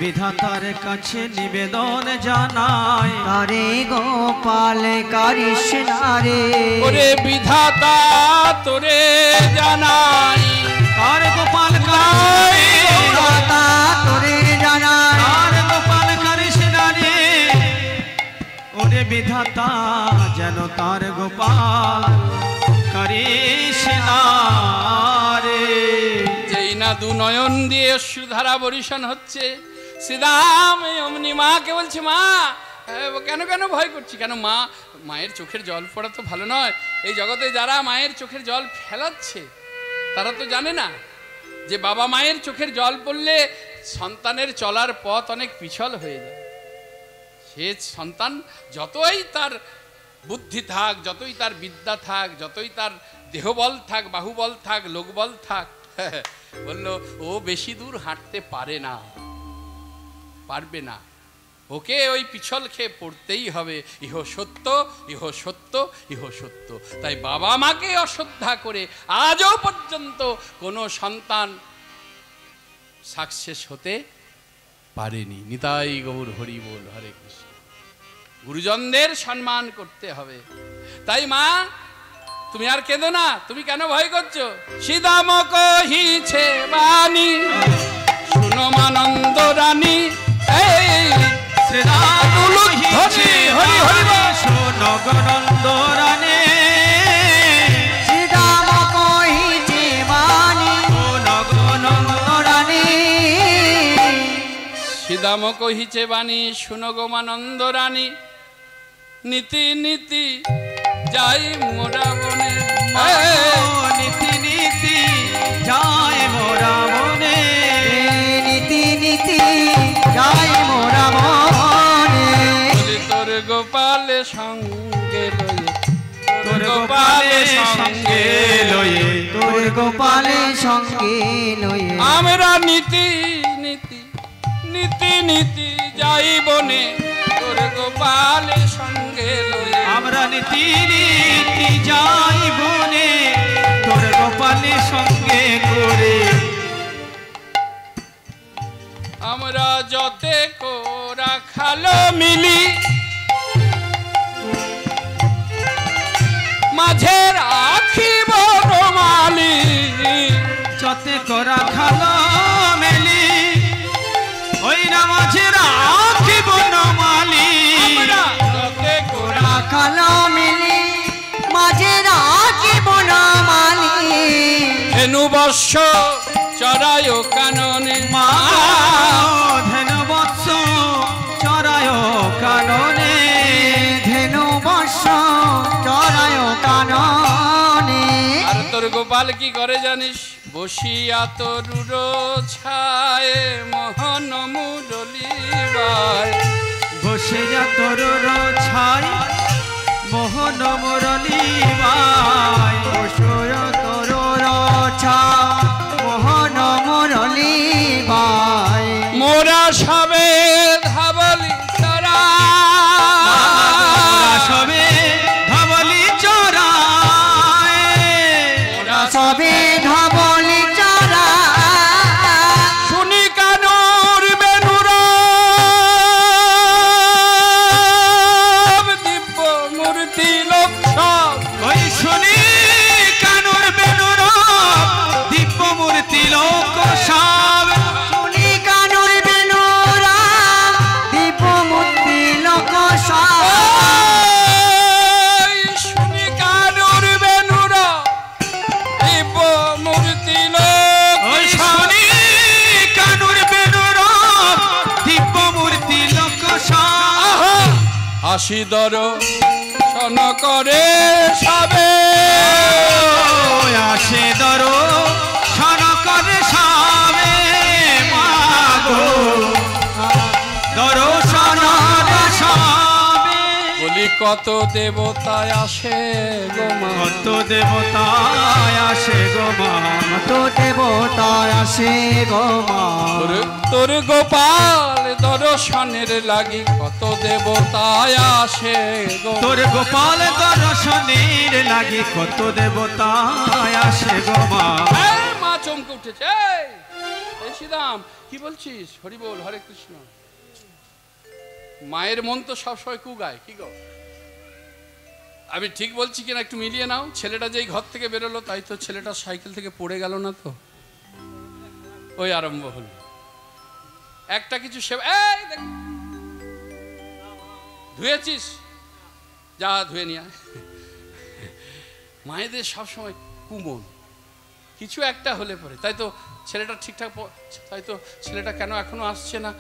বিধাতার কাছে নিবেদন জানাই। তারে গোপাল করিস না রে, ওরে বিধাতা তোরে জানাই, তার গোপাল বিধাতা তোরে জানাই, তার গোপাল করিস না রে, ওরে বিধাতা যেন তার গোপাল করিস না রে। যেই না দু নয়ন দিয়ে অশ্রুধারা বরিশন হচ্ছে, শ্রীরাম অমনি মাকে বলছে, মা কেন কেন ভয় করছি, কেন মা? মায়ের চোখের জল পড়া তো ভালো নয়। এই জগতে যারা মায়ের চোখের জল ফেলাচ্ছে তারা তো জানে না যে বাবা মায়ের চোখের জল পড়লে সন্তানের চলার পথ অনেক পিছল হয়ে যায়। সে সন্তান যতই তার বুদ্ধি থাক, যতই তার বিদ্যা থাক, যতই তার দেহবল থাক, বাহুবল থাক, লোকবল থাক, বললো ও বেশি দূর হাঁটতে পারে না, পারবে না, ওকে ওই পিছল খেয়ে পড়তেই হবে। ইহ সত্য, ইহ সত্য, ইহ সত্য। তাই বাবা মাকে অশ্রদ্ধা করে আজও পর্যন্ত কোনো সন্তান সাকসেস হতে পারেনি। নিতাই গৌর হরি বল, হরে কৃষ্ণ। গুরুজনদের সম্মান করতে হবে। তাই মা তুমি আর কেঁদো না, তুমি কেন ভয় করছো? সীতাম কহিছে বাণী, শুনো মানন্দ রানী, শ্রীদাম কহিছে বাণী, শুনো গোমানন্দ রানী, নীতি নীতি যাই মোরা বনে, নীতি নীতি যাই মোরা বনে, নীতি নীতি যাই মোরা বনে। তোর গোপালে সঙ্গে লয়ে, তোর গোপালে সঙ্গে লয়ে, তোর গোপালে সঙ্গে লয়ে আমরা নীতি নীতি নীতি নীতি যাই বনে তোর গোপালে সঙ্গে লয়ে আমরা নীতি নীতি যাই বনে তোর গোপালে সঙ্গে করে আমরা যতে কোরা খালো মিলি মাঝে রাখিব রমালি যতে করা খালো মেলি ওই না মাঝে রাখিব নমালি আমরা যতে কোরা কালো মিলি মাঝে রাখিব না মালি ধেনু বর্ষ চড়ায় কাননে মা ধেন বৎস চরায় কাননে ধেনু বর্ষ চড়ায় কাননে আর তোর গোপাল কি করে জানিস বসিয়া তরুর ছায় মোহন মুরলি বায় বসে যা তোর ছাই মোহন মুরলি বাই বসুর তরুর ছা মোহন মুরলি বাই মোরা সবে ধাবলি তারা সবে ধবলি চরায় মোরা সবে ধবলি চরা শুনি কানুর বেনুর দিব্য মূর্তি লক্ষ ওই শুনি কানুর বেনুর দিব্য মূর্তি লোক সব শুনি কানুর বেনুরা দীপ মূর্তি লোক শুনি কানুর বেনুর দিব্য মূর্তি ওই লক্ষ শুনি কানুর বেনুর দিব্য মূর্তি লোক সব আসি দর সন করে সবে আসে দরো সন করে সবে মাগো দরো সন সবে বলি কত দেবতায় আসে গোমা কত দেবতায় আসে গো মা তো দেবতায় আসে গো মা তোর গোপাল দর্শনের লাগি কত দেবতায় আসে গো তোর গোপাল দর্শনের লাগি কত দেবতায় আসে গো মা এই মা চমকে উঠেছে এই শ্রীরাম কি বলছিস হরি বল হরে কৃষ্ণ মায়ের মন তো সবসময় কুগায় কি গো আমি ঠিক বলছি কিনা একটু মিলিয়ে নাও ছেলেটা যেই ঘর থেকে বেরোলো তাই তো ছেলেটা সাইকেল থেকে পড়ে গেল না তো ওই আরম্ভ হলো একটা কিছু সেবা এই দেখ ধুয়েছিস যা ধুয়ে নিয়ে আয়। মায়েদের সবসময় কুমন কিছু একটা হলে পরে তাই তো ছেলেটা ঠিকঠাক তাই তো ছেলেটা কেন এখনো আসছে না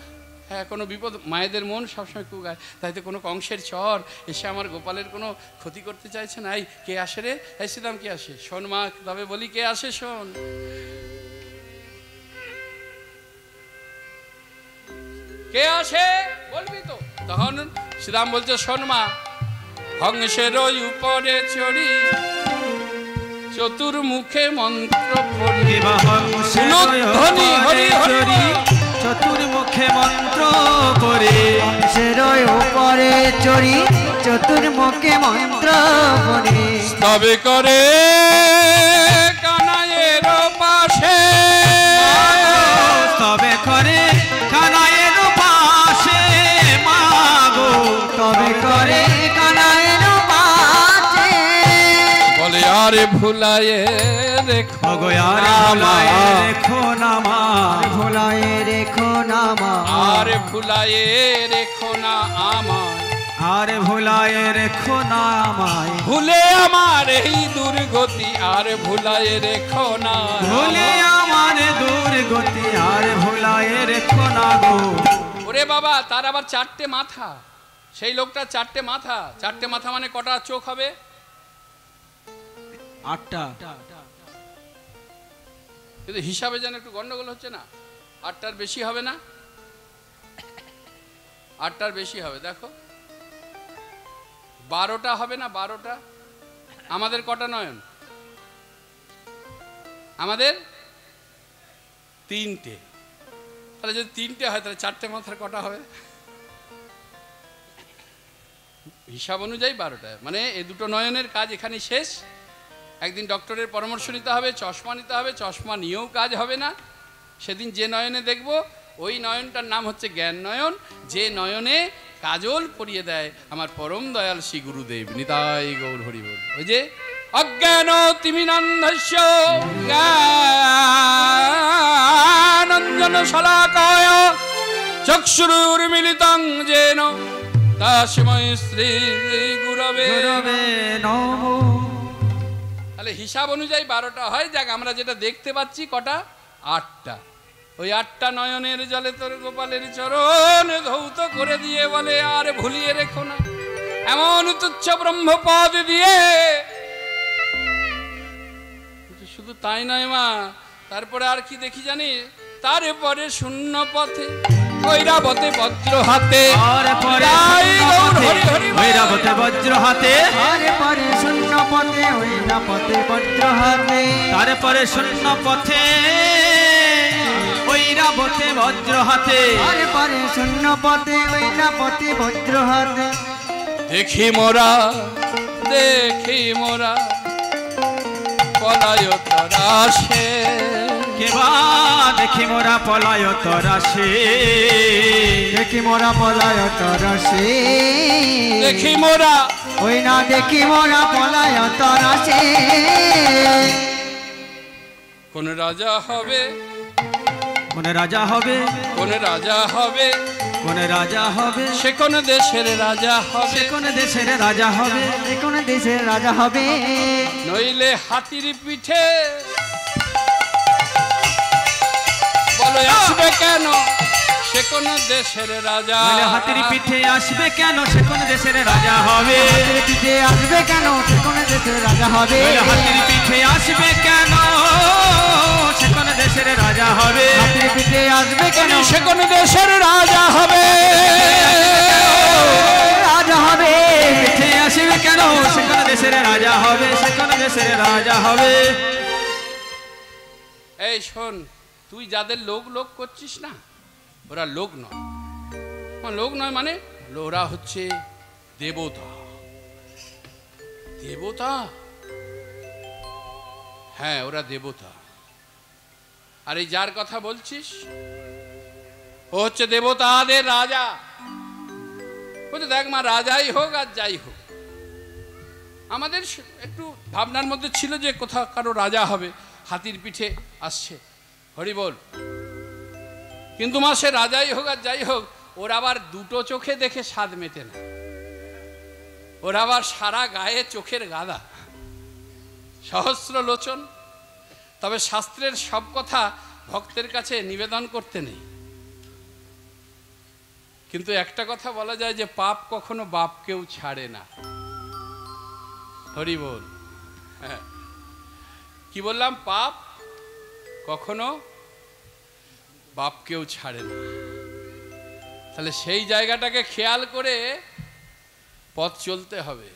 হ্যাঁ কোনো বিপদ মায়েদের মন সবসময় কুগায় তাই তো কোনো কংসের চর এসে আমার গোপালের কোনো ক্ষতি করতে চাইছে না এই কে আসে রে এই শ্রীরাম কে আসে শোন মা তবে বলি কে আসে শোন কে আসে বলবি তো তখন শ্রীরাম বলছে শোন মা হংসের উপরে চড়ি চতুর্মুখে মন্ত্র পড়ি ধ্বনি হরি হরি চতুর্মুখে মন্ত্র করে সেরই উপরে চড়ি চতুর্মুখে মন্ত্র পড়ে তবে করে কানাইয়ের পাশে তবে করে কানাইয়ের পাশে মাগো তবে করে কানাইয়ের পাশে বলে আরে ভুলায়ে রেখো গো আর ভুলায় রেখো না মা ভোলায় রেখো নামা আরে ভুলায়ে রেখো না আমার আর ভুলায় রেখো না আমায় ভুলে আমার এই দুর্গতি আর ভুলায়ে রেখো না ভুলে আমার দুর্গতি আর ভুলায় রেখো না গো ওরে বাবা তার আবার চারটে মাথা সেই লোকটা চারটে মাথা মানে কটা চোখ হবে 8টা কিন্তু হিসাবে যেন একটু গন্ডগোল হচ্ছে না 8টার বেশি হবে না 8টার বেশি হবে দেখো 12টা হবে না 12টা আমাদের কটা নয়ন আমাদের 3টে। তাহলে যদি 3টে হয় তাহলে 4টে মাথার কটা হবে? হিসাব অনুযায়ী 12টা। মানে এই দুটো নয়নের কাজ এখানে শেষ। একদিন ডক্টরের পরামর্শ নিতে হবে, চশমা নিতে হবে। চশমা নিয়েও কাজ হবে না। সেদিন যে নয়নে দেখব ওই নয়নটার নাম হচ্ছে জ্ঞান নয়ন, যে নয়নে কাজল পরিয়ে দেয় আমার পরম দয়াল শ্রী গুরুদেব। নিতাই গৌর হরি বল। ওই যে অজ্ঞান তিমিরান্ধস্য জ্ঞানাঞ্জন শলাকায় চক্ষুরুন্মিলিতং যেন তস্मै শ্রী গুরবে নমঃ। তাহলে হিসাব অনুযায়ী 12টা হয়। যাক, আমরা যেটা দেখতে পাচ্ছি কটা? 8টা। ওই 8টা নয়নের জলে তোর গোপালের চরণ ধৌত করে দিয়ে বলে আর ভুলিয়ে রেখো না এমন তুচ্ছ ব্রহ্মপদ দিয়ে। শুধু তাই নয় মা, তারপরে আর কি দেখি জানি? তারপরে শূন্য পথে ঐরাবতে বজ্র হাতে, ঐরাবতে বজ্র হাতে, তারপরে শূন্য পথে ঐরাবতে বজ্র হাতে, তারপরে শূন্য পথে ঐরাবতে বজ্র হাতে, তারপরে শূন্য পথে ঐরাবতে বজ্র হাতে। দেখি মোরা পলায়ত রাশে, কেবা দেখি মোরা পলায়ত রাশে, দেখি মোরা পলায়ত রাশে, দেখি মোরা ওই না দেখি মোরা পলায়ত রাশে। কোন রাজা হবে, কোন রাজা হবে, কোন রাজা হবে, কোন রাজা হবে, সে কোন দেশের রাজা হবে, সে কোন দেশের রাজা হবে, সে কোন দেশের রাজা হবে। নইলে হাতির পিঠে বলো আসবে কেন সে কোন দেশের রাজা, নইলে হাতির পিঠে আসবে কেন সে কোন দেশের রাজা হবে, হাতির পিঠে আসবে কেন সে কোন দেশের রাজা হবে, নইলে হাতির পিঠে আসবে কেন সে কোন দেশের রাজা হবে, হাতির পিঠে আসবে কেন সে কোন দেশের রাজা হবে, রাজা হবে। পিঠে আসবে কেন সে কোন দেশের রাজা হবে, সে কোন দেশের রাজা হবে। এই শোন, তুই যাদের লোক লোক করছিস না, ওরা লোক নয়। লোক নয় মানে ওরা হচ্ছে দেবতা। দেবতা? হ্যাঁ, ওরা দেবতা। আর এই যার কথা বলছিস ও হচ্ছে দেবতাদের রাজা। বলছে দেখ মা, রাজাই হোক আর যাই হোক, আমাদের একটু ভাবনার মধ্যে ছিল যে কোথাও কারো রাজা হবে, হাতির পিঠে আসছে, হরি বল। কিন্তু মা, সে রাজাই হোক আর যাই হোক, ওর আবার দুটো চোখে দেখে স্বাদ মেটে না। ওর আবার সারা গায়ে চোখের গাদা, সহস্র লোচন। তবে শাস্ত্রের সব কথা ভক্তের কাছে নিবেদন করতে নেই। কিন্তু একটা কথা বলা যায় যে পাপ কখনো বাপকেও ছাড়ে না, হরি বল। হ্যাঁ, কি বললাম? পাপ কখনো বাপকেও ছাড়ে না। তাহলে সেই জায়গাটাকে খেয়াল করে পথ চলতে হবে।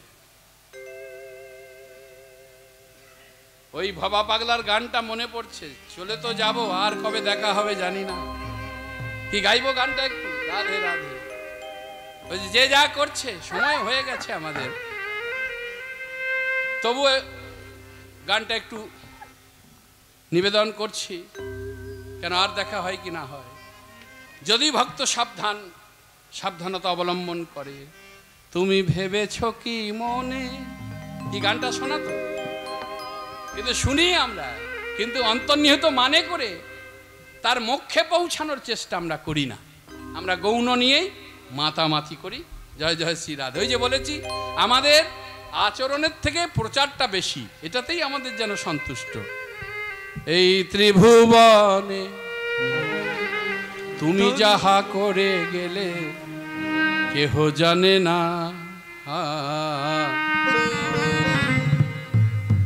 ওই ভবা পাগলার গানটা মনে পড়ছে, চলে তো যাব আর কবে দেখা হবে জানি না। কি গাইবো গানটা একটু? রাধে রাধে। ওই যে যা করছে, সময় হয়ে গেছে আমাদের, তবু গানটা একটু নিবেদন করছি, কেন আর দেখা হয় কি না হয়। যদি ভক্ত সাবধানতা অবলম্বন করে। তুমি ভেবেছ কি মনে, কি গানটা শোনা তো, কিন্তু শুনি আমরা, কিন্তু অন্তর্নিহিত মানে করে তার মোক্ষে পৌঁছানোর চেষ্টা আমরা করি না। আমরা গৌণ নিয়েই মাতামাতি করি। জয় জয় শ্রী রাধে। ওই যে বলেছি, আমাদের আচরণের থেকে প্রচারটা বেশি, এটাতেই আমাদের যেন সন্তুষ্ট। এই ত্রিভুবনে তুমি যাহা করে গেলে কেহ জানে না,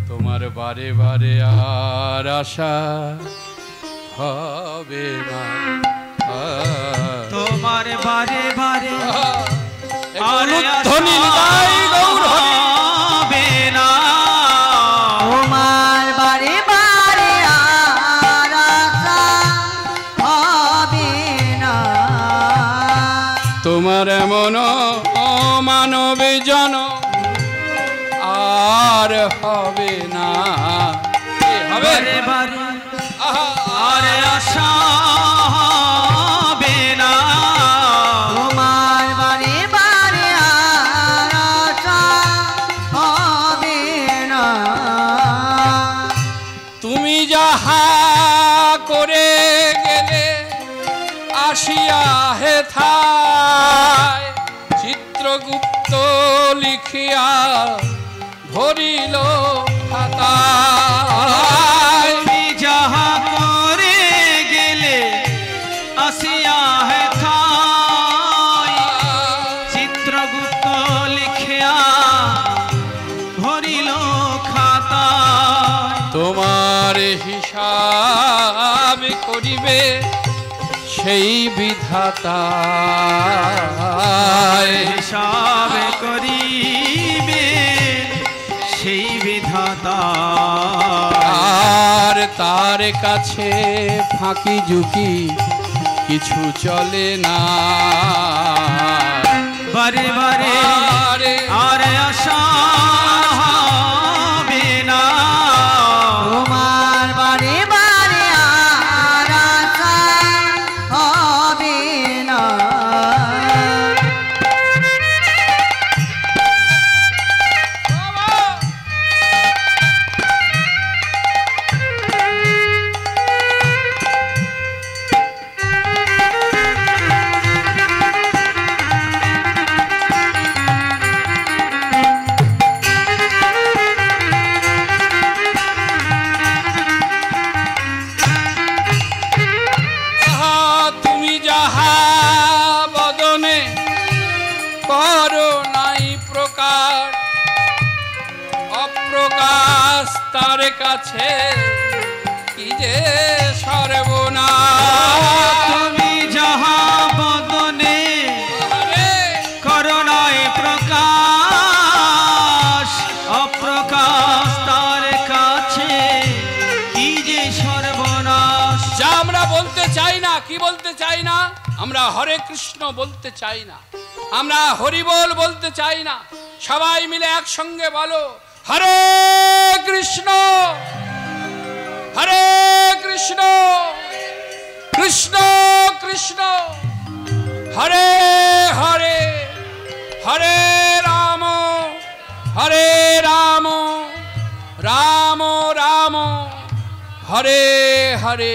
তোমার বারে বারে আর আশা হবে না, তোমার বারে বারে ধ্বনি গাই গৌর হবে না, তোমার বারে বারে তবে জন আর হবে না হবে আর আশা হবে না তোমার বারে বারে আর আশা হবে না তুমি যাহা করে গেলে আসিয়া হেথায় চিত্রগুপ্ত লিখিয়া ভরিল খাতায় তুমি যাহা করে গেলে আসিয়া হেথায় চিত্রগুপ্ত লিখিয়া ভরিল খাতায় তোমার হিসাব করিবে সেই বিধাতা হিসাব করিবে সেই বিধাতা আর তার কাছে ফাঁকি ঝুঁকি কিছু চলে না বারে বারে আর আশা হবে না তোমার বারে বারে আর আশা হবে না তুমি যাহা বদনে করো নাই প্রকার অপ্রকাশ তার কাছে কি যে সর্বনাশ তুমি যাহা বদনে করুণায় প্রকাশ অপ্রকাশ তার কাছে কি যে সর্বনাশ যা আমরা বলতে চাই না কি বলতে চাই না আমরা হরে কৃষ্ণ বলতে চাই না আমরা হরিবোল বলতে চাই না সবাই মিলে একসঙ্গে বলো হরে কৃষ্ণ হরে কৃষ্ণ কৃষ্ণ কৃষ্ণ হরে হরে হরে রাম রাম রাম হরে হরে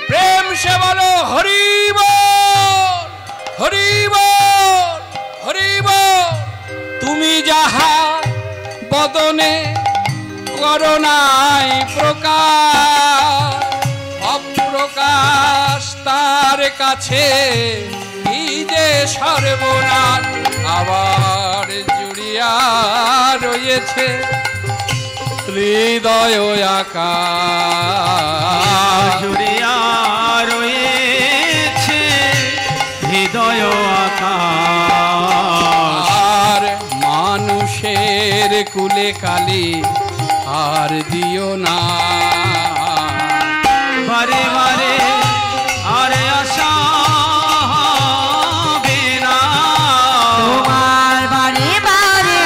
প্রেম সে বলো হরি বল হরি বল হরি বল তুমি যাহা বদনে করুণায় প্রকাশ অপ্রকাশ তার কাছে কি যে সর্বনাশ আবার জুড়িয়া রয়েছে হৃদয় আকাশ জুড়িয়া রয়েছে হৃদয় আকাশ আর মানুষের কুলে কালি আর দিও না বারে বারে আর আশা হবে না তোমার বারে বারে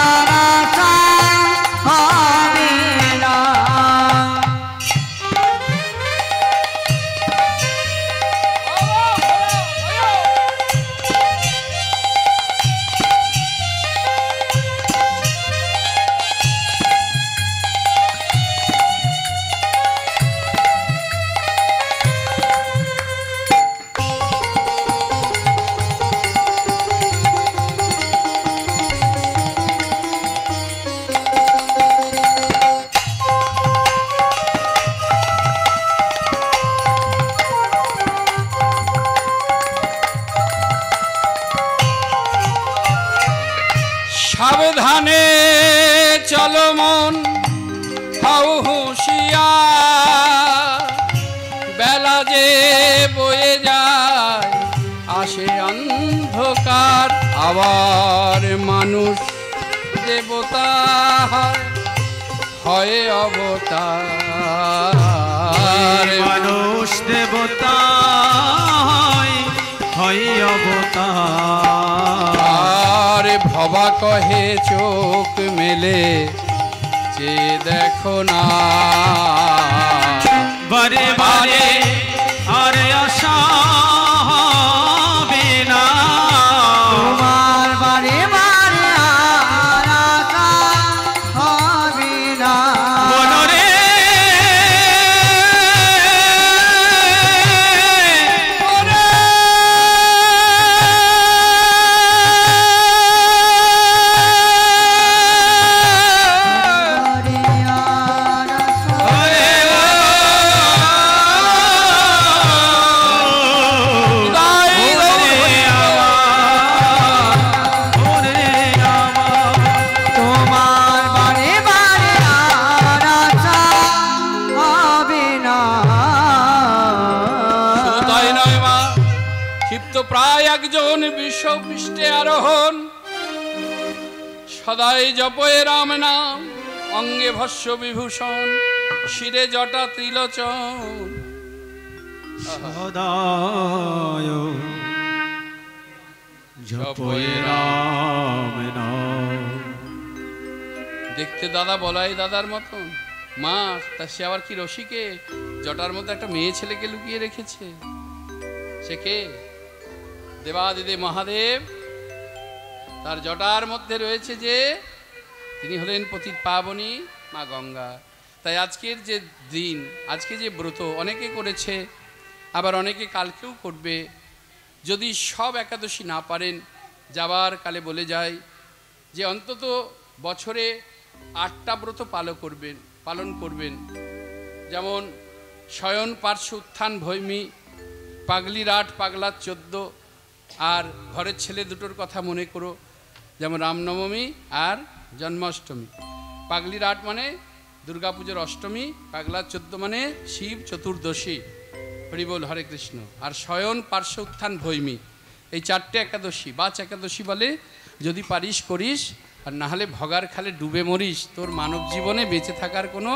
আর আশা হবে না সাবধানে চলো মন হও হুঁশিয়ার বেলা যে বয়ে যায় আসে অন্ধকার আবার মানুষ দেবতা হয় অবতার মানুষ দেবতা হয় অবতার আর অবাক কহে চোখ মেলে যে দেখো না বারে বারে আর আশা হবে না তোমার বারে বারে আর আশা হবে না মনরে প্রায় একজন বিশ্বপৃষ্ঠে আরোহণ সদাই জপয়ে রাম নাম অঙ্গে ভস্য বিভূষণ শিরে জটা ত্রিলোচন সদায় জপয়ে রাম নাম। দেখতে দাদা বলাই দাদার মতন মা তা সে আবার কি রসিকে জটার মধ্যে একটা মেয়ে ছেলেকে লুকিয়ে রেখেছে সে কে দেবাদিদেব মহাদেব তার জটার মধ্যে রয়েছে যে তিনি হলেন পতিত পাবনী মা গঙ্গা। তাই আজকের যে দিন আজকে যে ব্রত অনেকে করেছে আবার অনেকে কালকেও করবে। যদি সব একাদশী না পারেন যাবার কালে বলে যায় যে অন্তত বছরে 8টা ব্রত পালন করবেন যেমন শয়ন পার্শ্ব উত্থান ভৈমী পাগলি রাট পাগলা 14 আর ঘরের ছেলে দুটোর কথা মনে করো যেমন রামনবমী আর জন্মাষ্টমী। পাগলি রাট মানে দুর্গাপুজোর অষ্টমী পাগলা 14 মানে শিব চতুর্দশী হরিবোল হরে কৃষ্ণ আর শয়ন পার্শ্ব উত্থান ভৈমী এই 4টে একাদশী বাচ একাদশী বলে। যদি পারিস করিস আর না হলে ভগার খালে ডুবে মরিস তোর মানব জীবনে বেঁচে থাকার কোনো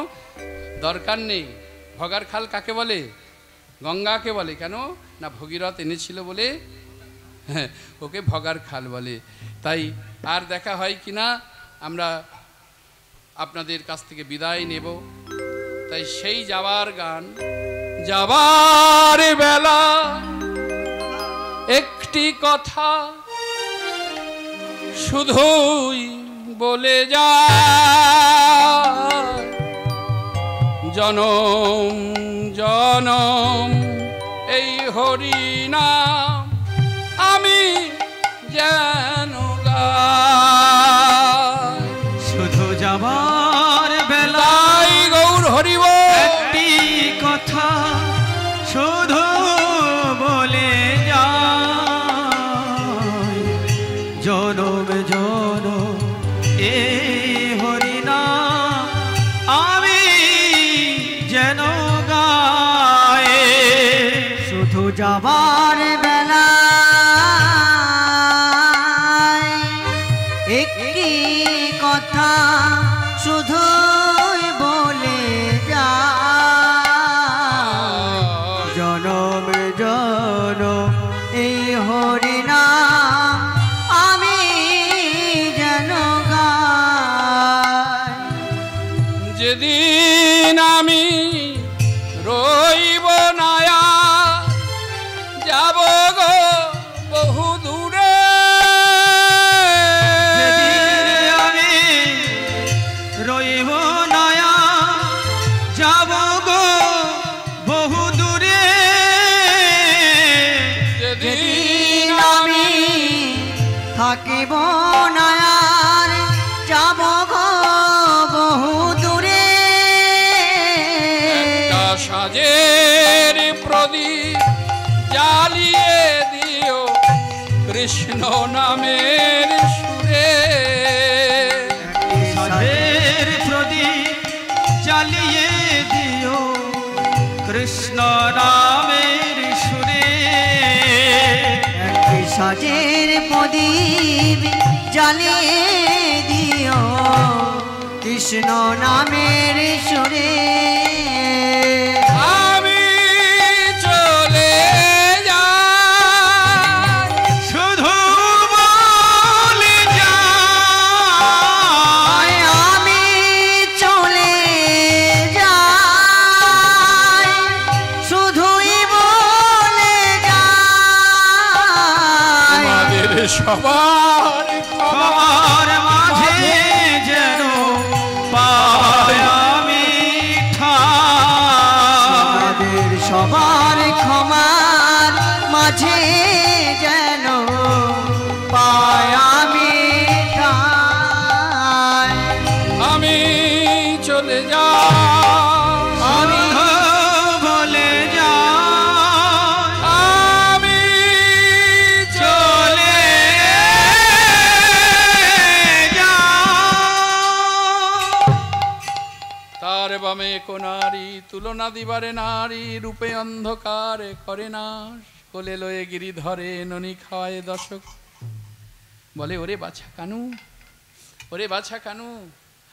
দরকার নেই। ভগার খাল কাকে বলে গঙ্গাকে বলে কেন না ভগীরথ এনেছিল বলে হ্যাঁ ওকে ভগার খাল বলে। তাই আর দেখা হয় কিনা আমরা আপনাদের কাছ থেকে বিদায় নেব। তাই সেই যাবার গান যাবার বেলা একটি কথা শুধুই বলে যায় জনম জনম এই হরি নাম আমি যেন গাই। শুধু যাবার বেলায় গৌর হরিব একটি কথা শুধু বলে যায় জনম জনম এই হরি নাম আমি যেন গাই। শুধু যাবার বেলা একটি কথা শুধু বলে যা জনম জনম এই হরি নাম আমি যেন গাই। যেদিন আমি রইব নায়া যাব গো বহু দূরে আমি রইব নয়া যাব গো বহু দূরে যেদিন আমি থাকিব না আর যাব গো বহু দূরে একটা সাজের প্রদীপ জ্বালিয়ে দিও কৃষ্ণ নামের সুরে সাধের প্রদীপ জ্বালিয়ে দিও কৃষ্ণ নামের সুরে একটি সাজের প্রদীপ জ্বালিয়ে দিও কৃষ্ণ নামের সুরে আমি চলে যাই শুধু বলে যায় সবার ক্ষমার মাঝে যেন পাই আমি ঠাঁই। আমাদের সবার ক্ষমার মাঝে যেন পাই আমি ঠাঁই। আমি চলে যাই, আমি বলে যাই, আমি চলে যাই। তার বামে কোনারি তুলনা দিবারে নারী রূপে অন্ধকারে করে নাশ। কোলে লয়ে গিরি ধরে ননি খাওয়ায় দশক। বলে ওরে বাছা কানু, ওরে বাছা কানু,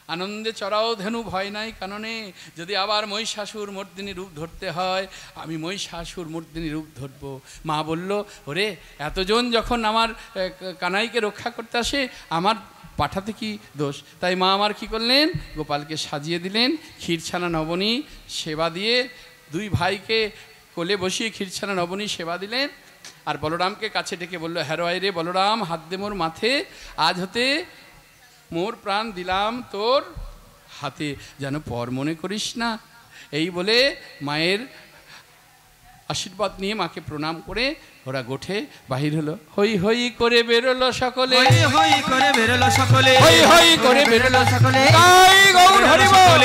আনন্দে চড়াও ধেনু ভয় নাই কাননে। যদি আবার মহিষাসুর মর্দিনী রূপ ধরতে হয়, আমি মহিষাসুর মর্দিনী রূপ ধরব। মা বলল, ওরে এতজন যখন আমার কানাইকে রক্ষা করতে আসে, আমার পাঠাতে কি দোষ? তাই মা আমার কি করলেন, গোপালকে সাজিয়ে দিলেন, ক্ষীরছানা নবনী সেবা দিয়ে, দুই ভাইকে কোলে বসিয়ে ক্ষীরছানা নবনী সেবা দিলেন। আর বলরামকে কাছে ডেকে বলল, হ্যারোয় রে বলরাম, হাত দে মোর মাথে, আজ হতে মোর প্রাণ দিলাম তোর হাতে, যেন পর মনে করিস না। এই বলে মায়ের আশীর্বাদ নিয়ে মাকে প্রণাম করে ওরা গোঠে বাহির হলো। হই হই করে বেরোলো সকলে, হই হই করে বেরোলো সকলে, হই হই করে বেরোলো সকলে। তাই গৌর হরি বল।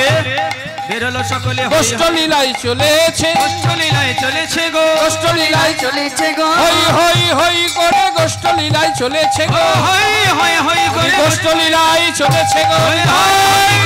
বেরোলো সকলে, কষ্টলীলায় চলেছে, কষ্টলীলায় চলেছে গো, কষ্টলীলায় চলেছে গো। হই হই হই করে কষ্টলীলায় চলেছে গো, হই হই হই করে কষ্টলীলায় চলেছে গো। হই হই